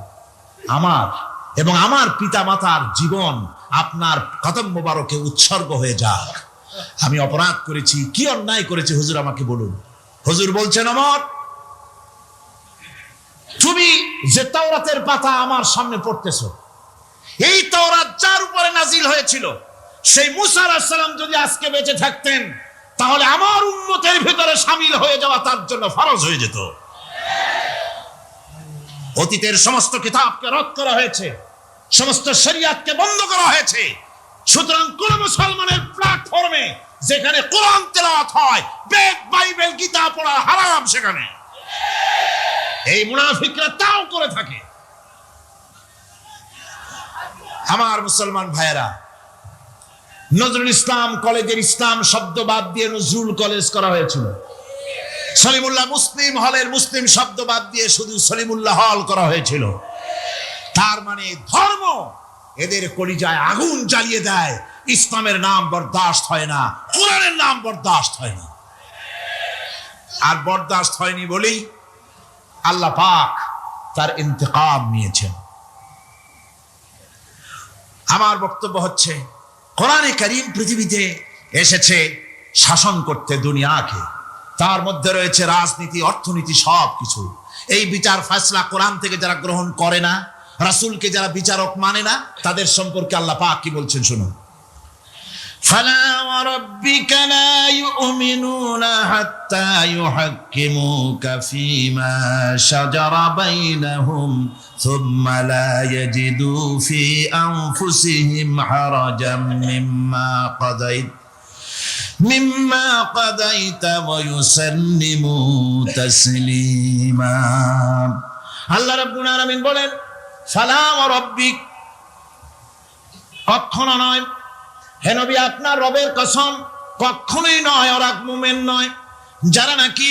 আমার এবং আমার পিতা মাতার জীবন আপনার কদম মোবারকে উৎসর্গ হয়ে যাক। আমি অপরাধ করেছি, কি অন্যায় করেছি হুজুর আমাকে বলুন। হুজুর বলছেন, ওমর, তুমি যে তাওরাতের পাতা আমার সামনে পড়তেছো, এই তাওরাত যার উপরে নাজিল হয়েছিল, সেই মুসা আলাইহিস সালাম যদি আজকে বেঁচে থাকতেন, তাহলে আমার উম্মতের ভিতরে শামিল হয়ে যাওয়া তার জন্য ফরজ হয়ে যেত। অতীতের সমস্ত কিতাবকে রদ করা হয়েছে, সমস্ত শরীয়তকে বন্ধ করা হয়েছে। সুতরাং কোন মুসলমানের প্ল্যাটফর্মে যেখানে কোরআন তেলাওয়াত হয়, বেদ, বাইবেল, গীতা পড়া হারাম সেখানে। এই মুনাফিকরা তাও করে থাকে। আমার মুসলমান ভাইয়েরা, নজরুল ইসলাম কলেজের ইসলাম শব্দ বাদ দিয়ে নজরুল কলেজ করা হয়েছিল। সলিমুল্লাহ মুসলিম হলের মুসলিম শব্দ বাদ দিয়ে শুধু সলিমুল্লাহ হল করা হয়েছিল। তার মানে ধর্ম এদের কলিজায় আগুন জ্বালিয়ে দেয়। ইসলামের নাম বরদাস্ত হয় না, কোরআনের নাম বরদাস্ত হয় না। আর বরদাস্ত হয়নি বলেই আল্লাহ পাক তার ইন্তেকাম নিয়েছেন। আমার বক্তব্য হচ্ছে, কোরআনে কারীম পৃথিবীতে এসেছে শাসন করতে দুনিয়াকে। তার মধ্যে রয়েছে রাজনীতি, অর্থনীতি, সব কিছু। এই বিচার ফয়সালা কোরআন থেকে যারা গ্রহণ করে না, রাসূলকে যারা বিচারক মানে না, তাদের সম্পর্কে আল্লাহ পাক কি বলছেন শুনুন। ফালা ওয়া রাব্বিকা লা ইউমিনুনা হাত্তা ইউহাক্কিমুকা ফীমা শাজারা বাইনাহুম সুম্মা লা ইয়াজিদু ফী আনফুসিহিম হারাজাম মিম্মা কাদাইতা ওয়া ইউসাল্লিমু তাসলিমা। আল্লাহ রাব্বুল আলামিন বলেন, ফালা ওয়া রাব্বিক, কখনো নয় হে নবী, আপনার রবের কসম, কখনোই নয়। ওরা মুমিন নয় যারা নাকি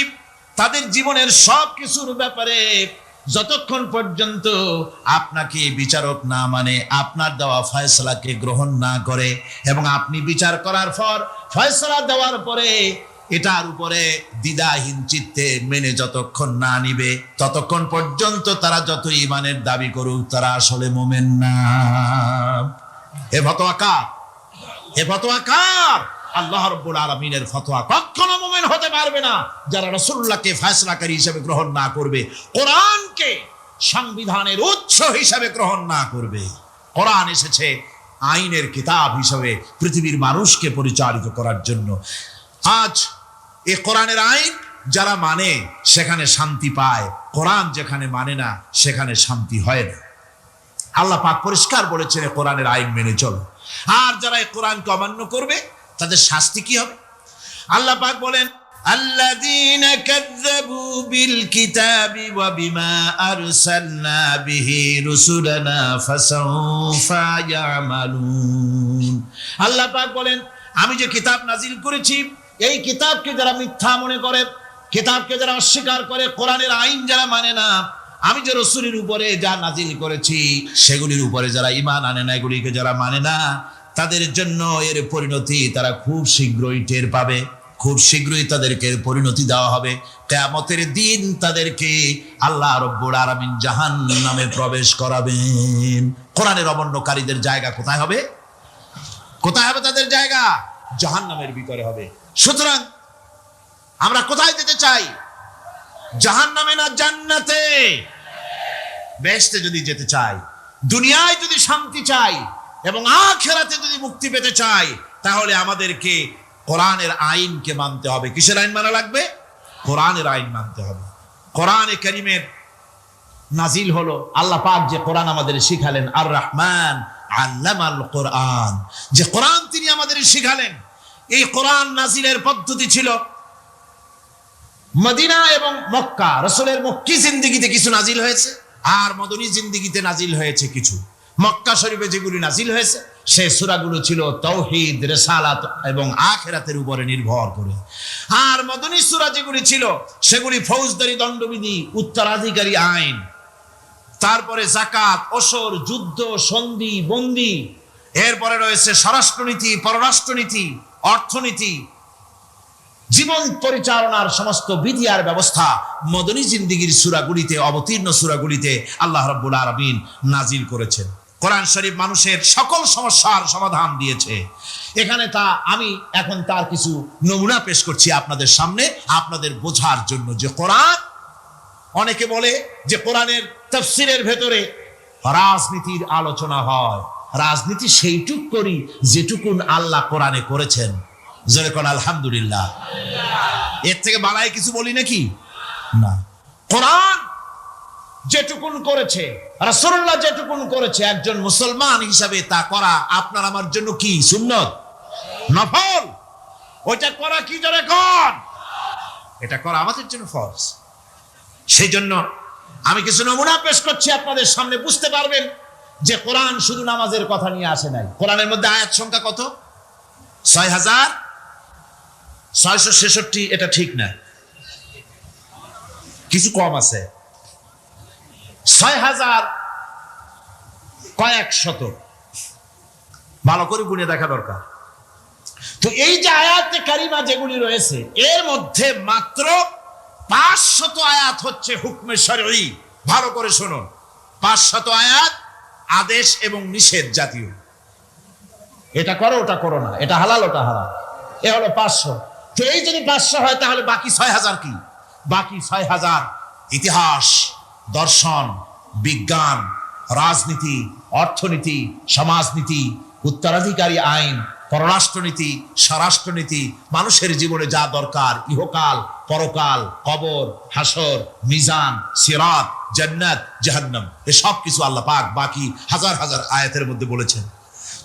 তাদের জীবনের সব কিছুর ব্যাপারে যতক্ষণ পর্যন্ত আপনাকে বিচারক না মানে, আপনার দেওয়া ফয়সালাকে গ্রহণ না করে, এবং আপনি বিচার করার পর ফয়সালা দেওয়ার পরে এটার উপরে দ্বিধাহীন চিত্তে মেনে যতক্ষণ না নিবে, ততক্ষণ পর্যন্ত তারা যত ঈমানের দাবি করুক, তারা আসলে মুমিন না। এ ফতোয়া কার? এ ফতোয়া কার? আল্লাহ রাব্বুল আলামিনের ফতোয়া। কখনো মুমিন হতে পারবে না যারা রাসূলুল্লাহকে ফয়সালাকারী হিসেবে গ্রহণ না করবে, কোরআনকে সংবিধানের উৎস হিসেবে গ্রহণ না করবে। কোরআন এসেছে আইনের কিতাব হিসেবে পৃথিবীর মানুষকে পরিচালিত করার জন্য। আজ এই কোরআনের আইন যারা মানে সেখানে শান্তি পায়, কোরআন যেখানে মানে না সেখানে শান্তি হয় না। আল্লাহ পাক পরিষ্কার বলেছেন, কোরআনের আইন মেনে চলো। আর যারা এই কোরআনকে অমান্য করবে তাদের শাস্তি কি হবে? আল্লাহ পাক বলেন, আল্লাযীনা কাযযাবু বিল কিতাবি ওয়া বিমা আরসালনা বিহি রুসুলানা ফাসাউফা ইয়ামালুন। আল্লাহ পাক বলেন, আমি যে কিতাব নাজিল করেছি, এই কিতাবকে যারা মিথ্যা মনে করে, কিতাবকে যারা অস্বীকার করে, কোরআনের আইন যারা মানে না, আমি যে রাসূলের উপরে যা নাজিল করেছি সেগুলির উপরে যারা ঈমান আনে না, এগুলিকে যারা মানে না, তাদের জন্য এর পরিণতি তারা খুব শীঘ্রই টের পাবে। খুব শীঘ্রই তাদেরকে পরিণতি দেওয়া হবে। কিয়ামতের দিন তাদেরকে আল্লাহ রাব্বুল আলামিন জাহান্নামে প্রবেশ করাবেন। কোরআনের অমান্যকারীদের জায়গা কোথায় হবে? কোথায় হবে তাদের জায়গা? জাহান্নামের ভিতরে হবে। সুতরাং আমরা কোথায় যেতে চাই? জাহান্নামে না জান্নাতে? বেহেশতে যদি যেতে চাই, দুনিয়ায় যদি শান্তি চাই এবং আখিরাতে যদি মুক্তি পেতে চাই, তাহলে আমাদেরকে কোরআনের আইনকে মানতে হবে। কিসের আইন মানা লাগবে? কোরআনের আইন মানতে হবে। কোরআনে কারীমের নাজিল হলো, আল্লাহ পাক যে কোরআন আমাদের শিখালেন, আর রহমান আল্লামাল কোরআন, যে কোরআন তিনি আমাদের শিখালেন। এই কোরআন নাজিলের পদ্ধতি ছিল মদিনা এবং মক্কা। রাসূলের মক্কি জিন্দেগিতে কিছু নাজিল হয়েছে, আর মদনী জিন্দেগিতে নাজিল হয়েছে কিছু। মক্কা শরীফে যেগুলি নাজিল হয়েছে সেই সূরাগুলো ছিল তাওহীদ, রিসালাত এবং আখিরাতের উপরে নির্ভর করে। আর মদনী সূরা যেগুলি ছিল সেগুলি ফৌজদারি দণ্ডবিধি, উত্তরাধিকারী আইন, তারপরে যাকাত, ওসর, যুদ্ধ, সন্ধি, বন্দী, এরপরে রয়েছে স্বরাষ্ট্রনীতি, পররাষ্ট্রনীতি, অর্থনীতি, জীবন পরিচালনার সমস্ত বিধি আর ব্যবস্থা মদনী জিন্দেগির সূরাগুলিতে, অবতীর্ণ সূরাগুলিতে আল্লাহ রাব্বুল আলামিন নাজিল করেছেন। কোরআন শরীফ মানুষের সকল সমস্যার সমাধান দিয়েছে। এখানে আমি এখন তার কিছু নমুনা পেশ করছি আপনাদের সামনে, আপনাদের বোঝার জন্য যে কোরআন। অনেকে বলে যে কোরআনের তাফসীরের ভেতরে রাজনীতির আলোচনা হয়। রাজনীতি সেইটুক করি যেটুকুন আল্লাহ কোরআনে করেছেন। জোরে কোন আলহামদুলিল্লাহ। এর থেকে বাড়ায় কিছু বলি নাকি? না। কোরআন যেটুকুন করেছে, রাসূলুল্লাহ যেটুকুন করেছে, একজন মুসলমান হিসাবে তা করা আপনার আমার জন্য কি? সুন্নত, নফল। ওইটা করা কি জোরে কোন? এটা করা আমাদের জন্য ফরজ। সেই জন্য আমি কিছু নমুনা পেশ করছি আপনাদের সামনে, বুঝতে পারবেন যে কোরআন শুধু নামাজের কথা নিয়ে আসে নাই। কোরআনের মধ্যে আয়াত সংখ্যা কত? 6666। এটা ঠিক না, কিছু কম আছে। 6000 কয়েক শত, ভালো করে গুনে দেখা দরকার। তো এই যে আয়াতে কারিমা যেগুলি রয়েছে, এর মধ্যে মাত্র 500 আয়াত হচ্ছে হুকমে শরঈ, ভালো করে শোনো, 500 আয়াত আদেশ এবং নিষেধ জাতীয়। এটা করো, ওটা করো না, এটা হালাল, ওটা হারাম। এ হলো 500। তো এই যদি 500 হয়, তাহলে বাকি 6000 কি? বাকি 6000 ইতিহাস, দর্শন, বিজ্ঞান, রাজনীতি, অর্থনীতি, সমাজনীতি, উত্তরাধিকারী আইন, পররাষ্ট্রনীতি, স্বরাষ্ট্রনীতি, মানুষের জীবনে যা দরকার, ইহকাল, পরকাল, কবর, হাসর, মিজান, সিরাত, জান্নাত, জাহান্নাম, এসব কিছু আল্লাহ পাক বাকি হাজার হাজার আয়াতের মধ্যে বলেছেন।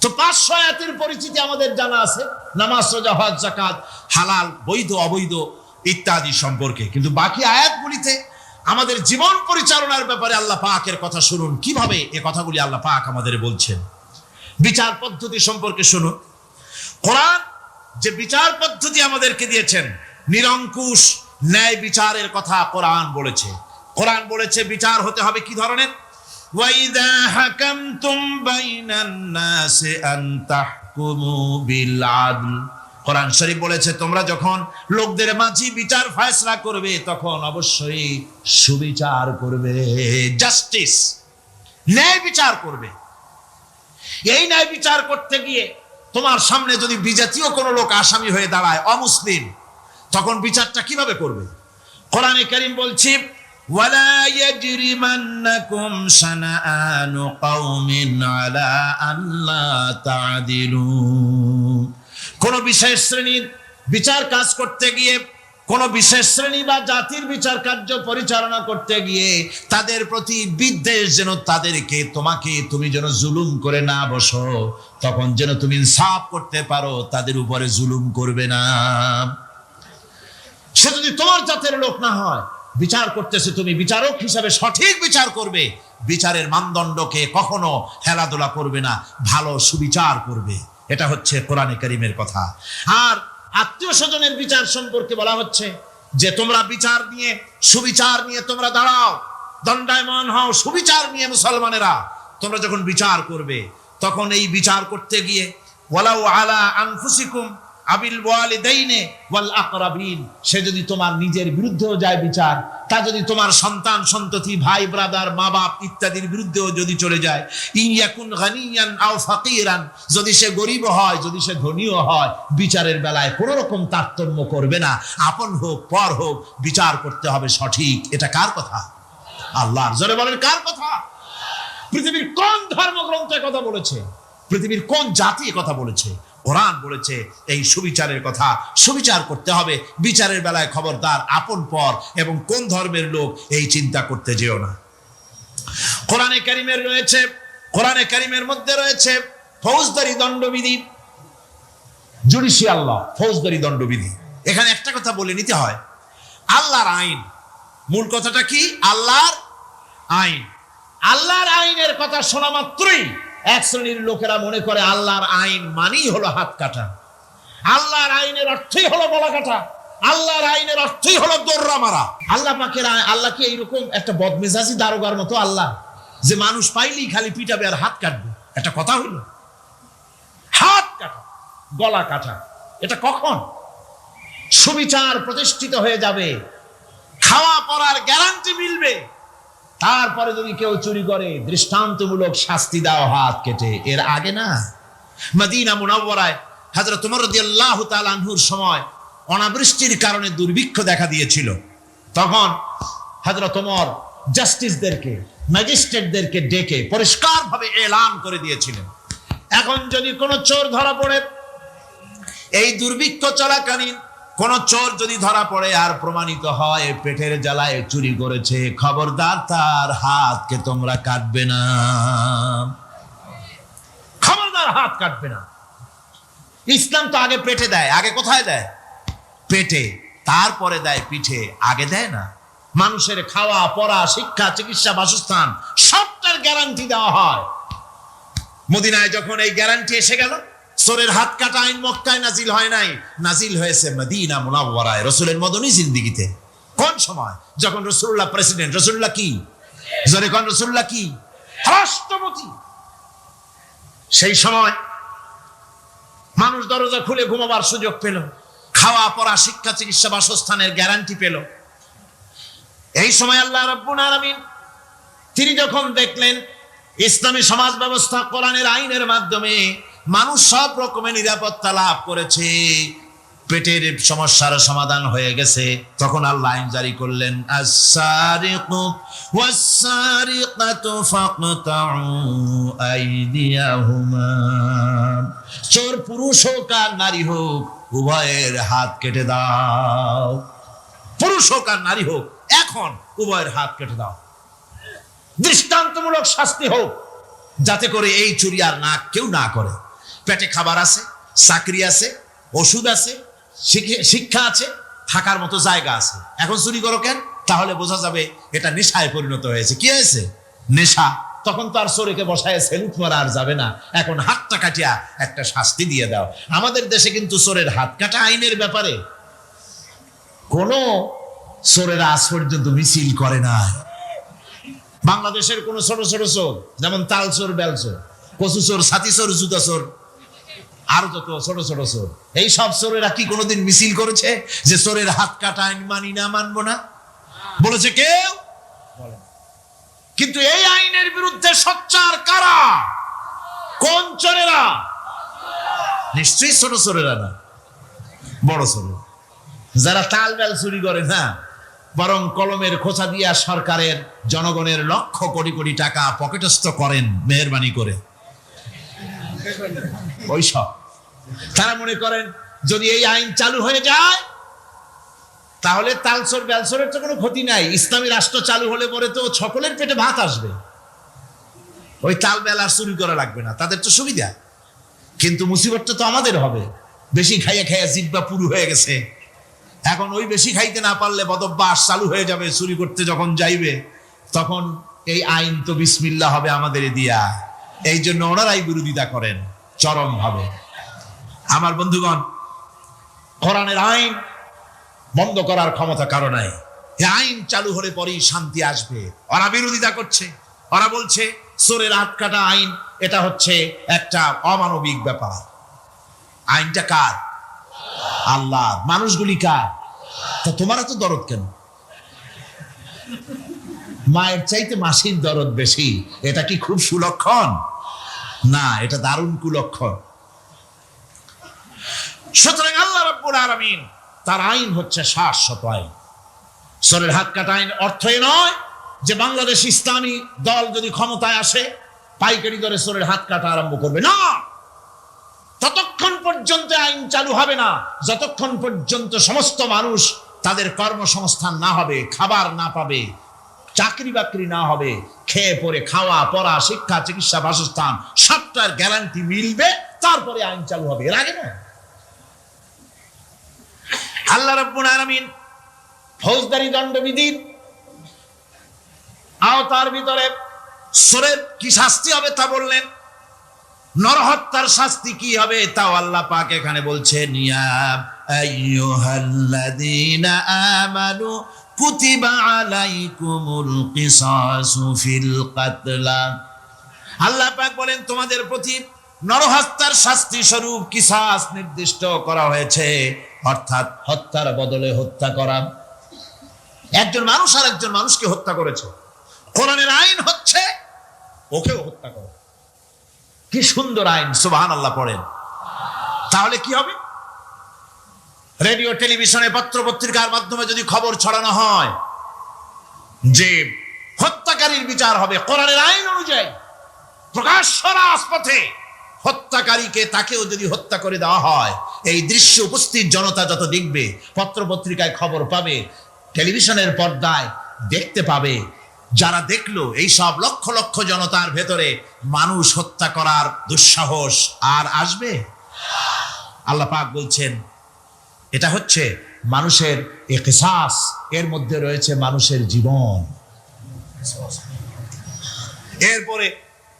তো 500 আয়াতের পরিচিতি আমাদের জানা আছে, নামাজ, রোজা, হজ, যাকাত, হালাল, বৈধ, অবৈধ ইত্যাদি সম্পর্কে। কিন্তু বাকি আয়াতগুলিতে আমাদের জীবন পরিচালনার ব্যাপারে আল্লাহ পাকের কথা শুনুন, কিভাবে এ কথাগুলি আল্লাহ পাক আমাদের বলছেন। বিচার পদ্ধতি সম্পর্কে শুনুন। কোরআন যে বিচার পদ্ধতি আমাদেরকে দিয়েছেন, নিরঙ্কুশ ন্যায় বিচারের কথা কোরআন বলেছে। কোরআন বলেছে বিচার হতে হবে কি ধরনের? ওয়াইদা হাকামতুম বাইনান নাসি আন তাহকুমু বিল আদল। কোরআন শরীফ বলেছে তোমরা যখন লোকদের মাঝে বিচার ফয়সালা করবে, তখন অবশ্যই সুবিচার করবে, জাস্টিস, ন্যায় বিচার করবে। এই ন্যায় বিচার করতে গিয়ে তোমার সামনে যদি বিজাতীয় কোনো লোক আসামি হয়ে দাঁড়ায়, অমুসলিম, তখন বিচারটা কিভাবে করবে? কোরআনে কারীম বলছে ওয়ালা ইয়াজরিমান্নাকুম শানাআনু কওমিন আলা আল্লা তা'দিলু। কোন বিশেষ শ্রেণীর বিচার কাজ করতে গিয়ে, কোন বিশেষ শ্রেণী বা জাতির বিচার কার্য পরিচালনা করতে গিয়ে তাদের প্রতি বিদ্বেষ যেন তাদেরকে, তুমি যেন জুলুম করে না বসো, তখন যেন তুমি ইনসাফ করতে পারো, তাদের উপরে জুলুম করবে না। সে যদি তোমার জাতের লোক না হয়, বিচার করতেছে, তুমি বিচারক হিসাবে সঠিক বিচার করবে, বিচারের মানদণ্ডকে কখনো হেলাদোলা করবে না, ভালো সুবিচার করবে। এটা হচ্ছে কোরআনে কারীমের কথা। আর আত্মীয় স্বজনের বিচার সম্পর্কে বলা হচ্ছে যে তোমরা বিচার নিয়ে, সুবিচার নিয়ে তোমরা দাঁড়াও, দণ্ডায়মান হও, সুবিচার নিয়ে মুসলমানেরা তোমরা যখন বিচার করবে, তখন এই বিচার করতে গিয়ে ওয়ালাউ আলা আনফুসিকুম আবিল ওয়ালিদাইনে ওয়াল আকরাবিন, সে যদি তোমার নিজের বিরুদ্ধেও যায় বিচার, তা যদি তোমার সন্তান সন্ততি, ভাই ব্রাদার, মা বাপ ইত্যাদির বিরুদ্ধেও যদি চলে যায়, ইন ইয়াকুন গানিয়ান আও ফাকিরান, যদি সে গরিব হয়, যদি সে ধনীও হয়, বিচারের বেলায় কোনো রকম তারতম্য করবে না, আপন হোক পর হোক, বিচার করতে হবে সঠিক। এটা কার কথা? আল্লাহর। জোরে বলেন, কার কথা? পৃথিবীর কোন ধর্মগ্রন্থে কথা বলেছে? পৃথিবীর কোন জাতি কথা বলেছে? কোরআন বলেছে এই সুবিচারের কথা। সুবিচার করতে হবে, বিচারের বেলায় খবরদার আপন পর এবং কোন ধর্মের লোক এই চিন্তা করতে যেও না। কোরআনে কারীমের মধ্যে রয়েছে ফৌজদারি দণ্ডবিধি, জুডিশিয়াল ল, ফৌজদারি দণ্ডবিধি। এখানে একটা কথা বলে নিতে হয়, আল্লাহর আইন, মূল কথাটা কি? আল্লাহর আইন। আল্লাহর আইনের কথা শোনা মাত্রই এক শ্রেণীর লোকেরা মনে করে আল্লাহর আইন মানেই হলো হাত কাটা, আল্লাহর আইনের অর্থই হলো গলা কাটা, আল্লাহর আইনের অর্থই হলো দৌড়া মারা। আল্লাহ পাকের আল্লাহ কি এইরকম একটা বদমেজাজি দারোগার মতো আল্লাহ, যে মানুষ পাইলেই খালি পিটাবে আর হাত কাটবে? একটা কথা হইল? হাত কাটা, গলা কাটা, এটা কখন? সুবিচার প্রতিষ্ঠিত হয়ে যাবে, খাওয়া পড়ার গ্যারান্টি মিলবে, তারপরে যদি কেউ চুরি করে দৃষ্টান্তমূলক শাস্তি দাও হাত কেটে। এর আগে না। মদিনা মুনাওয়ারায় হযরত ওমর রাদিয়াল্লাহু তাআলা আনহুর সময় অনাবৃষ্টির কারণে দুর্ভিক্ষ দেখা দিয়েছিল। তখন হযরত ওমর জাস্টিসদেরকে, ম্যাজিস্ট্রেটদেরকে ডেকে পরিষ্কারভাবে এলান করে দিয়েছিলেন, এখন যদি কোনো চোর ধরা পড়ে, এই দুর্ভিক্ষ চলাকালীন কোন চোর যদি ধরা পড়ে আর প্রমাণিত হয় পেটের জ্বালায় চুরি করেছে, খবরদার তার হাতকে তোমরা কাটবে না, খবরদার হাত কাটবে না। ইসলাম তো আগে পেটে দেয়। আগে কোথায় দেয়? পেটে, তারপরে দেয় পিঠে, আগে দেয় না। মানুষের খাওয়া পড়া, শিক্ষা, চিকিৎসা, বাসস্থান সবটার গ্যারান্টি দেওয়া হয়। মদিনায় যখন এই গ্যারান্টি এসে গেল, চোরের হাত কাটা আইন মক্কায় নাজিল হয় নাই, নাজিল হয়েছে মদিনা মুনাওয়ারায়, রাসূলের মদনী জিন্দেগিতে। কোন সময়? যখন রাসূলুল্লাহ প্রেসিডেন্ট। রাসূলুল্লাহ কি? জোরে কোন, রাসূলুল্লাহ কি? রাষ্ট্রপতি। সেই সময় মানুষ দরজা খুলে ঘুমাবার সুযোগ পেল, খাওয়া পড়া, শিক্ষা, চিকিৎসা, বাসস্থানের গ্যারান্টি পেল। এই সময় আল্লাহ রাব্বুল আলামিন তিনি যখন দেখলেন ইসলামী সমাজ ব্যবস্থা কোরআনের আইনের মাধ্যমে মানুষ সব রকমের নিরাপত্তা লাভ করেছে, পেটের সমস্যার সমাধান হয়ে গেছে, তখন আল্লাহ আইন জারি করলেন, আস-সারিকু ওয়াস-সারিকাতু ফাকতাউ আইদিয়াহুমা। চোর পুরুষ হোক আর নারী হোক, উভয়ের হাত কেটে দাও। পুরুষ হোক আর নারী হোক, এখন উভয়ের হাত কেটে দাও। দৃষ্টান্তমূলক শাস্তি হোক, যাতে করে এই চুরি আর না কেউ না করে। পেটে খাবার আছে, চাকরি আছে, ওষুধ আছে, শিক্ষা আছে, থাকার মতো জায়গা আছে, এখন চুরি করো কেন? তাহলে বোঝা যাবে এটা নেশায় পরিণত হয়েছে। কি হয়েছে? নেশা। তখন তো আর চোরকে বসায় সেলুট মারা আর যাবে না, এখন হাতটা কাটিয়া একটা শাস্তি দিয়ে দাও। আমাদের দেশে কিন্তু চোরের হাত কাটা আইনের ব্যাপারে কোন চোরেরা আজ পর্যন্ত মিছিল করে না। বাংলাদেশের কোন ছোট ছোট চোর, যেমন তাল চোর, বেল চোর, কচু চোর, ছাতি চোর, জুতা চোর, আরো যত ছোট ছোট চোর, এই সব চোরেরা কি কোনোদিন মিছিল করেছে যে চোরের হাত কাটা আইন মানি না, মানবো না? বলেছে কেউ? কিন্তু এই আইনের বিরুদ্ধে সোচ্চার কারা? কোন চোরেরা? নিশ্চয়ই ছোট চোরেরা না, বড় চোর। যারা তাল বেল চুরি করে না, বরং কলমের খোঁচা দিয়া সরকারের, জনগণের লক্ষ কোটি কোটি টাকা পকেটস্থ করেন মেহেরবানি করে, ওইসব। তারা মনে করেন যদি এই আইন চালু হয়ে যায় তাহলে তালচোর বেলচোরের তো কোনো ক্ষতি নাই, ইসলামী রাষ্ট্র চালু হলে পরে তো সকলের পেটে ভাত আসবে, ওই তাল বেল আর চুরি করা লাগবে না, তাদের তো সুবিধা। কিন্তু মুসিবতটা তো আমাদের হবে, বেশি খাইয়া খাইয়া জিহ্বা পুরু হয়ে গেছে। এখন ওই বেশি খাইতে না পারলে বদভ্যাস চালু হয়ে যাবে, চুরি করতে যখন যাইবে তখন এই আইন তো বিসমিল্লাহ হবে আমাদের দিয়া। এই জন্য ওনারাই বিরোধিতা করেন চরম ভাবে। আমার বন্ধুগণ, কোরআনের আইন বন্ধ করার ক্ষমতা কারো নাই। এই আইন চালু হলে পরেই শান্তি আসবে। ওরা বিরোধিতা করছে, ওরা বলছে চোরের হাত কাটা আইন এটা হচ্ছে একটা অমানবিক ব্যাপার। আইনটা কার? আল্লাহ। মানুষগুলি কার? তা তোমার তো দরদ কেন? মায়ের চাইতে মাসির দরদ বেশি, এটা কি খুব সুলক্ষণ? না, এটা দারুণ কুলক্ষণ। সুতরাং আল্লাহ রাব্বুল আলামিন তার আইন হচ্ছে শাশ্বত আইন। চোরের হাত কাটা আইন অর্থ এ নয় যে বাংলাদেশ ইসলামী দল যদি ক্ষমতায় আসে পাইকারি দরে চোরের হাত কাটা আরম্ভ করবে না। ততক্ষণ পর্যন্ত আইন চালু হবে না যতক্ষণ পর্যন্ত সমস্ত মানুষ তাদের কর্মসংস্থান না হবে, খাবার না পাবে, চাকরি বাকরি না হবে, খেয়ে পরে খাওয়া পড়া, শিক্ষা, চিকিৎসা, বাসস্থান সবটার গ্যারান্টি মিলবে, তারপরে আইন চালু হবে, এর আগে না। আল্লাহ রাব্বুল আলামিন ফৌজদারি দণ্ডবিধির আওতার ভিতরে চোরের কি শাস্তি হবে তা বললেন, নরহত্যার শাস্তি কি হবে তাও আল্লাহ পাক এখানে বলছেন, ইয়া আইয়ুহাল্লাযীনা আমানু কুতিবা আলাইকুমুল কিসাসু ফিল কাতলা। আল্লাহ পাক বলেন তোমাদের প্রতি নরহত্যার শাস্তি স্বরূপ কিসাস নির্দিষ্ট করা হয়েছে, অর্থাৎ হত্যার বদলে হত্যা করা। একজন মানুষ আর একজন মানুষকে হত্যা করেছে, কোরআনের আইন হচ্ছে ওকেও হত্যা করো। কি সুন্দর আইন, সুবহানাল্লাহ পড়েন। তাহলে কি হবে? রেডিও, টেলিভিশনে, পত্র পত্রিকার মাধ্যমে যদি খবর ছড়ানো হয় যে হত্যাকারীর বিচার হবে কোরআনের আইন অনুযায়ী, প্রকাশ্য রাজপথে হত্যাকারীকে তাকেও যদি হত্যা করে দেওয়া হয়, এই দৃশ্য উপস্থিত জনতা যত দেখবে, পত্র পত্রিকায় খবর পাবে, টেলিভিশনের পর্দায় দেখতে পাবে, যারা দেখলো এই সব লক্ষ লক্ষ জনতার ভেতরে মানুষ হত্যা করার দুঃসাহস আর আসবে? আল্লাহ পাক বলছেন এটা হচ্ছে মানুষের কিসাস, এর মধ্যে রয়েছে মানুষের জীবন। এরপরে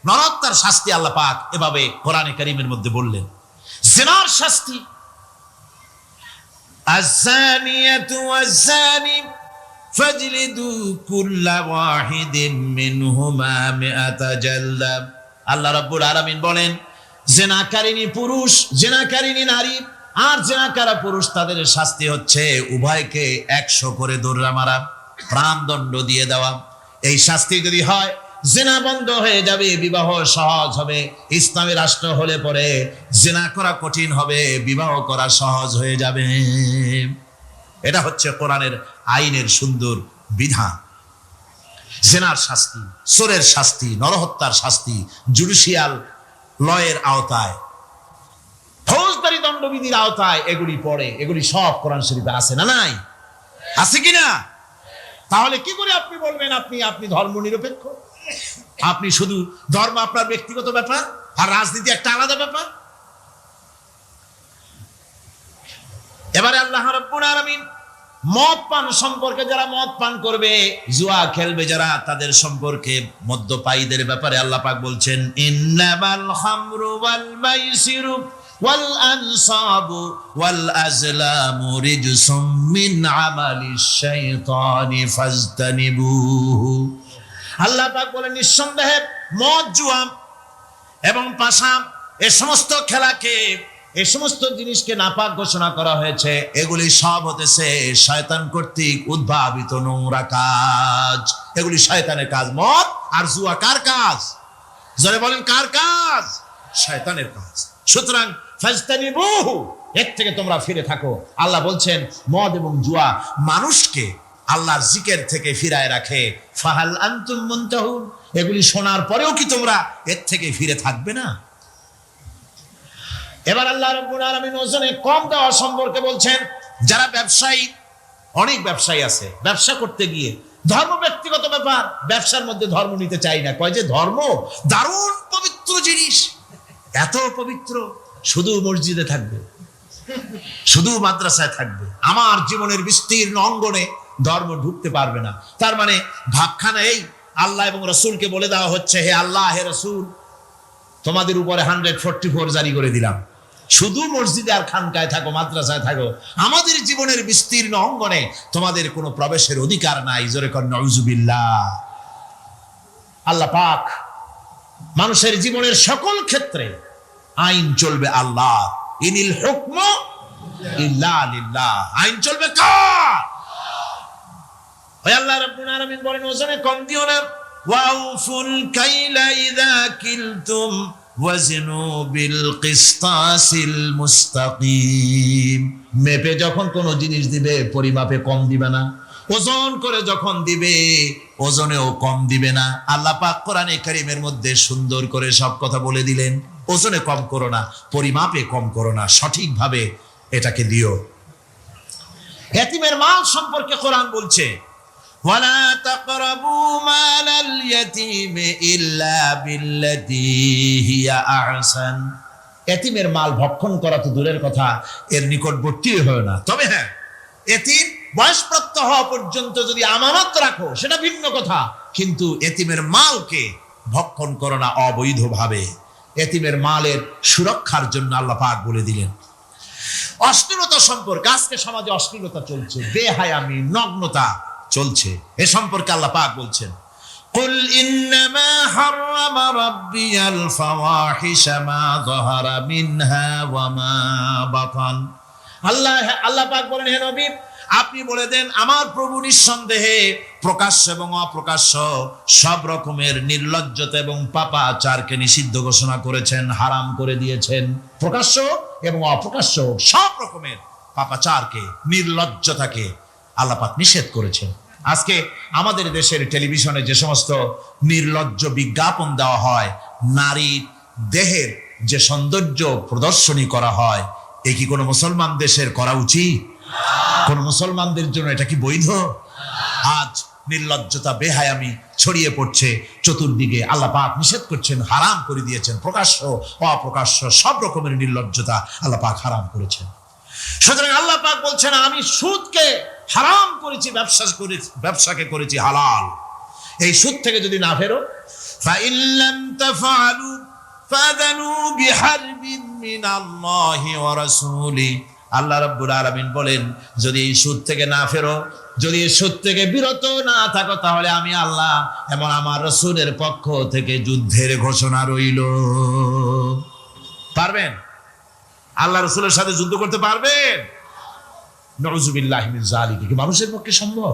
নরহত্যার শাস্তি আল্লাহ পাক এভাবে কোরআনে কারীমের মধ্যে বললেন। জিনার শাস্তি, আয-যানিয়াতু ওয়াজ-যানি ফাজলিদু কুল্লা ওয়াহিদিন মিনহুমা মিআতা জালদা। আল্লাহ রাব্বুল আলামিন বলেন জিনাকারিনী পুরুষ, জিনাকারিনী নারী আর জিনাকারা পুরুষ, তাদের শাস্তি হচ্ছে উভয়কে 100 করে দৌড়া মারা, প্রাণদণ্ড দিয়ে দেওয়া। এই শাস্তি যদি হয় জিনা বন্ধ হয়ে যাবে, বিবাহ সহজ হবে। ইসলামী রাষ্ট্র হলে পরে জিনা করা কঠিন হবে, বিবাহ করা সহজ হয়ে যাবে। এটা হচ্ছে কোরআনের আইনের সুন্দর বিধান। জিনার শাস্তি, চোরের শাস্তি, নরহত্যার শাস্তি জুডিশিয়াল লয়ের আওতায়, ফৌজদারি দণ্ডবিধির আওতায় এগুলি পড়ে। এগুলি সব কোরআন শরীফে আছে না নাই? আছে কিনা? তাহলে কি করে আপনি বলবেন আপনি ধর্ম নিরপেক্ষ? আপনি শুধু ধর্ম আপনার ব্যক্তিগত ব্যাপার আর রাজনীতি একটা আলাদা ব্যাপার। এবারে আল্লাহ রাব্বুল আলামিন মদ পান সম্পর্কে, যারা মদ পান করবে, জুয়া খেলবে যারা, তাদের সম্পর্কে মদ্যপায়ীদের ব্যাপারে আল্লাহ পাক বলছেন, ইন্নামাল খামরু ওয়াল মাইসিরু ওয়াল আনসাবু ওয়াল আজলামু রিজসুম মিন আমালিশ শাইতানি ফাজতানিবুহু। আল্লাহ পাক বলেন, নিঃসন্দেহে মদ, জুয়া এবং পাশা, এই সমস্ত খেলাকে, এই সমস্ত জিনিসকে নাপাক ঘোষণা করা হয়েছে। এগুলি সব হতেছে শয়তান কর্তৃক উদ্ভাবিত নোংরা কাজ। এগুলি শয়তানের কাজ। মদ আর জুয়া কার কাজ? যারা বলেন কার কাজ? শয়তানের কাজ। সুতরাং ফাজতানিবুহু, এর থেকে তোমরা ফিরে থাকো। আল্লাহ বলছেন মদ এবং জুয়া মানুষকে আল্লাহর জিকির থেকে ফিরায় রাখে। ফাহাল আনতুম মুনতাহুন, এগুলি শোনার পরেও কি তোমরা এর থেকে ফিরে থাকবে না? এবার আল্লাহ রাব্বুল আলামিন ওজনে কম দেওয়া সম্পর্কে বলছেন। যারা ব্যবসায়ী, অনেক ব্যবসায়ী আছে, ব্যবসা করতে গিয়ে ধর্ম ব্যক্তিগত ব্যাপার, ব্যবসার মধ্যে ধর্ম নিতে চাই না। কয় যে ধর্ম দারুণ পবিত্র জিনিস, এত পবিত্র, শুধু মসজিদে থাকবে, শুধু মাদ্রাসায় থাকবে, আমার জীবনের বিস্তীর্ণ অঙ্গনে ধর্ম ঢুকতে পারবে না। তার মানে ভাবখানা এই, আল্লাহ এবং রসুলকে বলে দেওয়া হচ্ছে, হে আল্লাহ, হে রসুল, তোমাদের উপরে 144 জারি করে দিলাম, শুধু মসজিদে আর খানকায় থাকো, মাদ্রাসায় থাকো, আমাদের জীবনের বিস্তীর্ণ অঙ্গনে তোমাদের কোনো প্রবেশের অধিকার নাই। জোরে কর নাউজুবিল্লাহ। আল্লাহ পাক মানুষের জীবনের সকল ক্ষেত্রে আইন চলবে আল্লাহ। ইনিল হুকমু ইল্লা লিল্লাহ। আইন চলবে কার? ওই আল্লাহ রাব্বুল আলামিন বলেন, ওজনে কম দিও না। ওয়াউফুল কাইলা ইযা কিলতুম ওয়াজনু বিল কিসতাসিল মুস্তাকিম। মেপে যখন কোন জিনিস দিবে, পরিমাপে কম দিবে না। ওজন করে যখন দিবে, ওজনেও কম দিবে না। আল্লাহ পাক কোরআনে কারীমের মধ্যে সুন্দর করে সব কথা বলে দিলেন। ওজনে কম করো না, পরিমাপে কম করো না, সঠিকভাবে এটাকে দিও। ইতিমের মাল সম্পর্কে কোরআন বলছে, ওয়ালা তাকরাবু মালাল ইয়াতীমি ইল্লা বিল্লাতী হিয়া আহসান। ইতিমের মাল ভক্ষণ করা তো দূরের কথা, এর নিকটবর্তী হয় না। তবে হ্যাঁ, ইতিম বয়সপ্রাপ্ত হওয়া পর্যন্ত যদি আমানত রাখো, সেটা ভিন্ন কথা, কিন্তু ইতিমের মালকে ভক্ষণ করো না অবৈধভাবে। ইতিমের মালের সুরক্ষার জন্য আল্লাহ পাক বলে দিলেন। অশ্লীলতা সম্পর্কে, আজকে সমাজে অশ্লীলতা চলছে, বেহায়ামি, নগ্নতা চলছে, এ সম্পর্কে আল্লাহ পাক বলছেন, কুল ইন্নামা হারামা রাব্বিয়াল ফাওয়াহিশা মা যাহারা মিনহা ওয়া মা বাতান। আল্লাহ পাক বলেন, হে নবী, আপনি বলে দেন, আমার প্রভু নিঃসন্দেহে প্রকাশ্য এবং অপ্রকাশ্য সব রকমের নির্লজ্জতা এবং পাপাচারকে নিষিদ্ধ ঘোষণা করেছেন, হারাম করে দিয়েছেন। প্রকাশ্য এবং অপ্রকাশ্য সব রকমের পাপাচারকে, নির্লজ্জতাকে আল্লাহ পাক নিষেধ করেছেন। আজকে আমাদের দেশের টেলিভিশনে যে সমস্ত নির্লজ্জ বিজ্ঞাপন দেওয়া হয়, নারীর দেহের যে সৌন্দর্য প্রদর্শনী করা হয়, এ কি কোনো মুসলমান দেশের করা উচিত? কোন মুসলমানদের জন্য এটা কি বৈধ? আজ নির্লজ্জতা, বেহায়ামি ছড়িয়ে পড়ছে চতুর্দিকে। আল্লাহ পাক নিষেধ করছেন, হারাম করে দিয়েছেন। প্রকাশ্য অপ্রকাশ্য সব রকমের নির্লজ্জতা আল্লাহ পাক হারাম করেছেন। সুতরাং আল্লাহ পাক বলছেন, আমি সুদকে হারাম করেছি, ব্যবসাকে করেছি হালাল। এই সুদ থেকে যদি না ফেরো, ফাইন লাম তাফআলু ফাযানু বিহারবিন মিনাল্লাহি ওয়া রাসূলিহি। আল্লাহ রাব্বুল আলামিন বলেন, যদি এই সুদ থেকে না ফেরো, যদি এই সুদ থেকে বিরত না থাকো, তাহলে আমি আল্লাহ এবং আমার রাসূলের পক্ষ থেকে যুদ্ধের ঘোষণা রইল। পারবেন? আল্লাহ রাসূলের সাথে যুদ্ধ করতে পারবেন? নাউযুবিল্লাহি মিন যালিক। কি মানুষের পক্ষে সম্ভব?